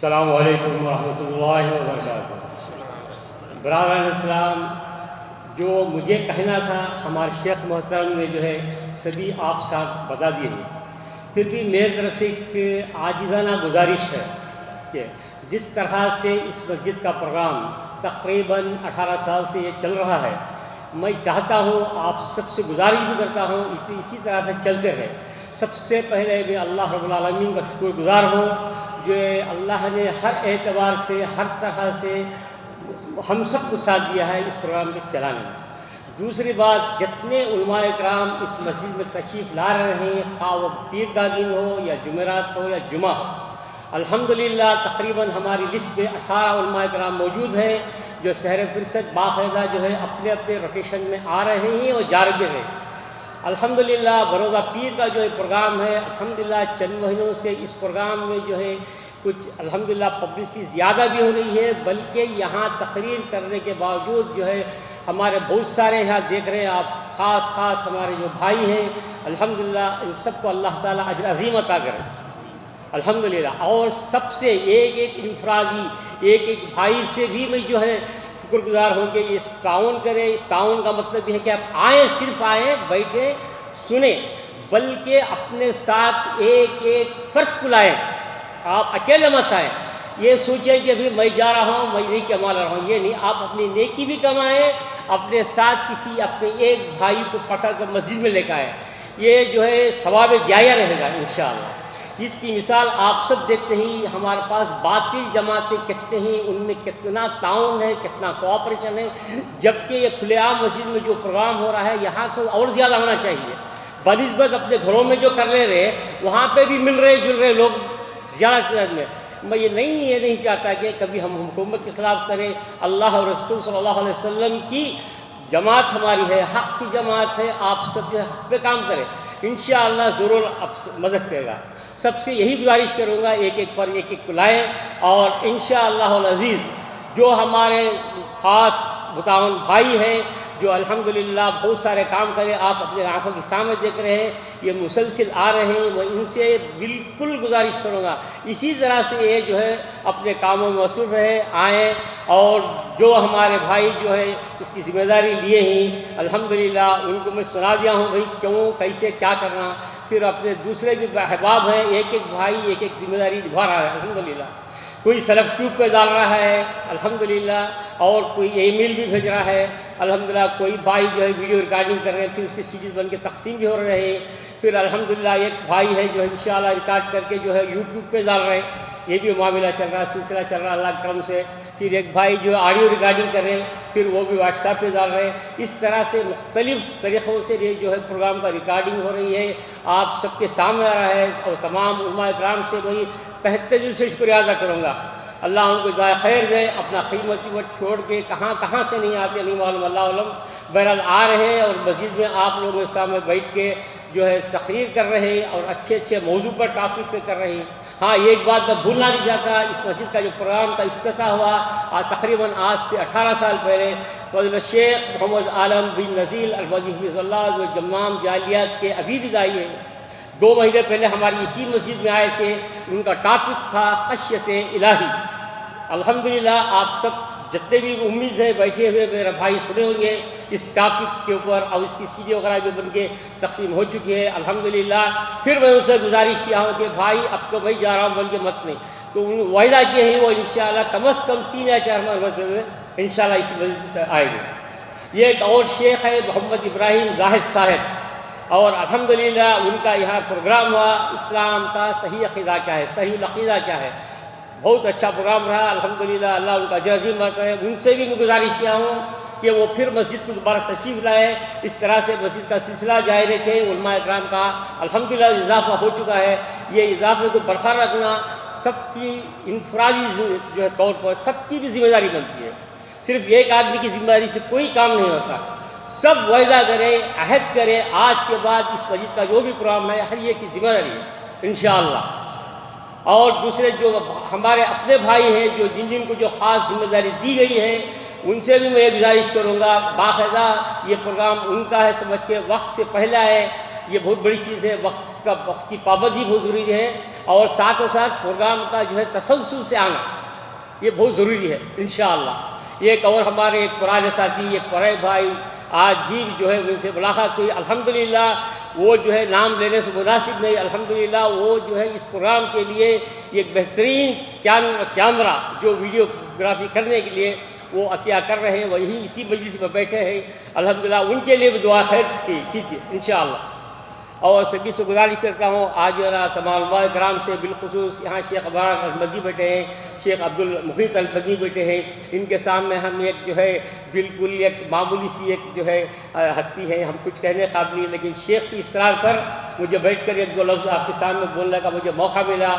[SPEAKER 3] السلام علیکم ورحمۃ اللہ وبرکاتہ۔ برادران اسلام، جو مجھے کہنا تھا ہمارے شیخ محترم نے جو ہے سبھی آپ صاحب بتا دیے ہیں، پھر بھی میری طرف سے ایک عاجزانہ گزارش ہے کہ جس طرح سے اس مسجد کا پروگرام تقریباً 18 سال سے یہ چل رہا ہے، میں چاہتا ہوں، آپ سب سے گزارش بھی کرتا ہوں اسی طرح سے چلتے رہے۔ سب سے پہلے میں اللہ رب العالمین کا شکر گزار ہوں جو اللہ نے ہر اعتبار سے ہر طرح سے ہم سب کو ساتھ دیا ہے اس پروگرام کے چلانے میں۔ دوسری بات، جتنے علماء کرام اس مسجد میں تشریف لا رہے ہیں، خواہ وہ پیر کا دن ہو یا جمعرات ہو یا جمعہ ہو، الحمدللہ تقریباً ہماری لسٹ میں 18 علماء کرام موجود ہیں جو شہر فرست باقاعدہ جو ہے اپنے اپنے روٹیشن میں آ رہے ہیں اور جا رہے ہیں۔ الحمدللہ بروزہ پیر کا جو پروگرام ہے، الحمدللہ چند مہینوں سے اس پروگرام میں جو ہے کچھ الحمدللہ پبلسٹی زیادہ بھی ہو رہی ہے، بلکہ یہاں تقریر کرنے کے باوجود جو ہے ہمارے بہت سارے یہاں دیکھ رہے ہیں آپ، خاص ہمارے جو بھائی ہیں، الحمدللہ ان سب کو اللہ تعالیٰ اجر عظیم عطا کرے الحمدللہ۔ اور سب سے ایک انفرادی ایک بھائی سے بھی میں جو ہے شکر گزار ہوں کہ اس تعاون کرے۔ اس تعاون کا مطلب یہ ہے کہ آپ آئیں، صرف آئیں، بیٹھیں، سنیں، بلکہ اپنے ساتھ ایک فرد کو لائیں، آپ اکیلے مت آئیں۔ یہ سوچیں کہ ابھی میں جا رہا ہوں، میں نہیں کما رہا ہوں، یہ نہیں، آپ اپنی نیکی بھی کمائیں، اپنے ساتھ کسی اپنے ایک بھائی کو پکڑ کر مسجد میں لے کے آئیں، یہ جو ہے ثواب جاریہ رہے گا انشاءاللہ۔ اس کی مثال آپ سب دیکھتے ہیں، ہمارے پاس باطل جماعتیں کہتے ہیں، ان میں کتنا تعاون ہے، کتنا کوآپریشن ہے، جبکہ یہ کھلے عام مسجد میں جو پروگرام ہو رہا ہے یہاں تو اور زیادہ ہونا چاہیے۔ بنسبت اپنے گھروں میں جو کر لے رہے وہاں پہ بھی مل رہے جل رہے لوگ زیادہ تعداد میں۔ میں یہ نہیں چاہتا کہ کبھی ہم حکومت کے خلاف کریں۔ اللہ اور رسول صلی اللہ علیہ وسلم کی جماعت ہماری ہے، حق کی جماعت ہے، آپ سب جو ہے حق پہ کام کریں، انشاءاللہ ضرور مدد کرے گا۔ سب سے یہی گزارش کروں گا، ایک کو لائیں، اور انشاءاللہ العزیز جو ہمارے خاص متعاون بھائی ہیں جو الحمدللہ بہت سارے کام کرے، آپ اپنے آنکھوں کے سامنے دیکھ رہے ہیں، یہ مسلسل آ رہے ہیں، میں ان سے بالکل گزارش کروں گا اسی طرح سے یہ جو ہے اپنے کاموں میں مصروف رہے، آئیں، اور جو ہمارے بھائی جو ہے اس کی ذمہ داری لیے ہیں الحمدللہ ان کو میں سنا دیا ہوں بھائی کیوں کیسے کیا کرنا۔ پھر اپنے دوسرے بھی احباب ہیں، ایک بھائی ایک ذمہ داری نبھا رہا ہے الحمدللہ۔ کوئی سیلف ٹیوب پہ ڈال رہا ہے الحمدللہ، اور کوئی ای میل بھی بھیج رہا ہے الحمدللہ، کوئی بھائی جو ہے ویڈیو ریکارڈنگ کر رہے ہیں، پھر اس کی سیڈیز بن کے تقسیم بھی ہو رہے ہیں۔ پھر الحمدللہ ایک بھائی ہے جو انشاءاللہ ریکارڈ کر کے جو ہے یوٹیوب پہ ڈال رہے ہیں، یہ بھی معاملہ چل رہا ہے، سلسلہ چل رہا ہے اللہ کے کرم سے۔ پھر ایک بھائی جو ہے آڈیو ریکارڈنگ کر رہے ہیں، پھر وہ بھی واٹس ایپ پہ ڈال رہے ہیں۔ اس طرح سے مختلف طریقوں سے یہ جو ہے پروگرام کا ریکارڈنگ ہو رہی ہے، آپ سب کے سامنے آ رہا ہے، اور تمام علماء کرام سے وہی تہتے دل سے شکریہ ادا کروں گا۔ اللہ ان کو جزائے خیر دے، اپنا قیمتی وقت چھوڑ کے کہاں سے نہیں آتے، نہیں معلوم، اللہ علم، بہرحال آ رہے ہیں، اور مسجد میں آپ لوگوں کے سامنے بیٹھ کے جو ہے تقریر کر رہے ہیں، اور اچھے موضوع پر ٹاپک پہ کر رہے ہیں۔ ہاں ایک بات میں بھولنا نہیں چاہتا، اس مسجد کا جو پروگرام کا افتتاح ہوا تقریباً آج سے 18 سال پہلے، فضل شیخ محمد عالم بن نزیل البدی حفظ اللہ جو جمام جالیات کے ابھی بھی داعی ہیں، 2 مہینے پہلے ہماری اسی مسجد میں آئے تھے، ان کا ٹاپک تھا خشیت الہی۔ الحمدللہ آپ سب جتنے بھی امید ہے بیٹھے ہوئے میرے بھائی سنے ہوں گے اس ٹاپک کے اوپر، اور اس کی سیڈی وغیرہ بھی بن کے تقسیم ہو چکی ہے الحمدللہ۔ پھر میں ان سے گزارش کیا ہوں کہ بھائی اب تو میں جا رہا ہوں بول کے مت نہیں، تو وعدہ کیے ہیں وہ انشاءاللہ کم از کم 3 یا 4 مرتبہ میں انشاءاللہ اس مسجد آئے گے۔ یہ ایک اور شیخ ہے محمد ابراہیم زاہد صاحب، اور الحمدللہ ان کا یہاں پروگرام ہوا، اسلام کا صحیح عقیدہ کیا ہے، صحیح العقیدہ کیا ہے، بہت اچھا پروگرام رہا الحمدللہ، اللہ ان کا اجر عظیم عطا ہے۔ ان سے بھی میں گزارش کیا ہوں کہ وہ پھر مسجد کو دوبارہ تشریف لائے، اس طرح سے مسجد کا سلسلہ جاری رکھے۔ علماء اکرام کا الحمدللہ اضافہ ہو چکا ہے، یہ اضافے کو برقرار رکھنا سب کی انفرادی جو ہے طور پر سب کی بھی ذمہ داری بنتی ہے، صرف ایک آدمی کی ذمہ داری سے کوئی کام نہیں ہوتا، سب وعدہ کرے، عہد کرے، آج کے بعد اس مسجد کا جو بھی پروگرام ہے ہر ایک کی ذمہ داری ہے انشاءاللہ۔ اور دوسرے جو ہمارے اپنے بھائی ہیں جو جن کو جو خاص ذمہ داری دی گئی ہے، ان سے بھی میں یہ گزارش کروں گا، باقاعدہ یہ پروگرام ان کا ہے، سمجھ کے وقت سے پہلے آئے، یہ بہت بڑی چیز ہے. وقت کی پابندی بہت ضروری ہے، اور ساتھ و ساتھ پروگرام کا جو ہے تسلسل سے آنا یہ بہت ضروری ہے انشاءاللہ. ایک اور ہمارے ایک پرانے ساتھی، ایک پرے بھائی، آج ہی جو ہے ان سے ملاقات ہوئی. الحمدللہ وہ جو ہے نام لینے سے مناسب نہیں، الحمدللہ وہ جو ہے اس پروگرام کے لیے ایک بہترین کیمرہ جو ویڈیوگرافی کرنے کے لیے وہ عطیہ کر رہے ہیں، وہی اسی مجلس میں بیٹھے ہیں. الحمدللہ ان کے لیے بھی دعا خیر کیجیے انشاءاللہ. اور سبھی سے گزارش کرتا ہوں آج تمام علماء کرام سے، بالخصوص یہاں شیخ مبارک احمدی بیٹھے ہیں، شیخ عبد المحیط البدی بیٹھے ہیں. ان کے سامنے ہم ایک جو ہے بالکل ایک معمولی سی ایک جو ہے ہستی ہے، ہم کچھ کہنے قابل نہیں، لیکن شیخ کی اصرار پر مجھے بیٹھ کر ایک دو لفظ آپ کے سامنے بولنے کا مجھے موقع ملا.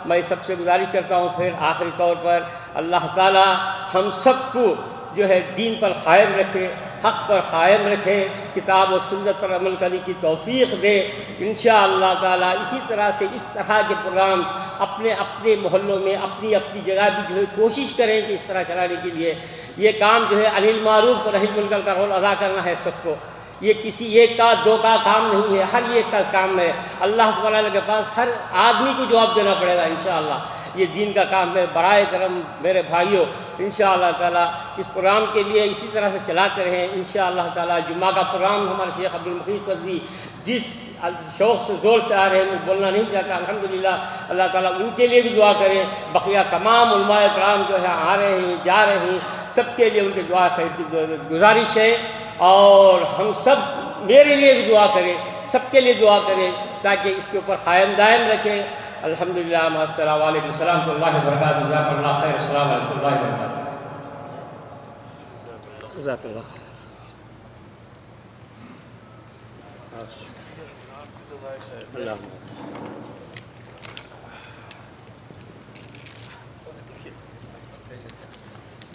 [SPEAKER 3] میں سب سے گزارش کرتا ہوں پھر آخری طور پر اللہ تعالی ہم سب کو جو ہے دین پر قائم رکھے، حق پر قائم رکھے، کتاب و سنت پر عمل کرنے کی توفیق دے انشاءاللہ تعالی. اسی طرح سے اس طرح کے پروگرام اپنے اپنے محلوں میں اپنی اپنی جگہ بھی جو ہے کوشش کریں کہ اس طرح چلانے کے لیے. یہ کام جو ہے عن المعروف و نہی عن المنکر کا رول ادا کرنا ہے سب کو. یہ کسی ایک کا دو کا کام نہیں ہے، ہر ایک کا کام ہے. اللہ سبحانہ وتعالی کے پاس ہر آدمی کو جواب دینا پڑے گا انشاءاللہ. یہ دین کا کام ہے. برائے کرم میرے بھائیوں انشاءاللہ تعالی اس پروگرام کے لیے اسی طرح سے چلاتے رہیں انشاءاللہ تعالی. جمعہ کا پروگرام ہمارے شیخ عبد المحیط البدی جس شوق سے زور سے آ رہے ہیں، بولنا نہیں چاہتا، الحمدللہ اللہ تعالیٰ ان کے لیے بھی دعا کریں. بقیہ تمام علماء کرام جو ہے آ رہے ہیں جا رہے ہیں، سب کے لیے ان کے دعا خیر کی گزارش ہے. اور ہم سب میرے لیے بھی دعا کریں، سب کے لیے دعا کریں تاکہ اس کے اوپر قائم دائم رکھیں. الحمدللہ. السلام علیکم ورحمۃ اللہ وبرکاتہ. جزاک اللہ خیر. السلام علیکم ورحمۃ اللہ وبرکاتہ. جزاک اللہ خیر. اللہ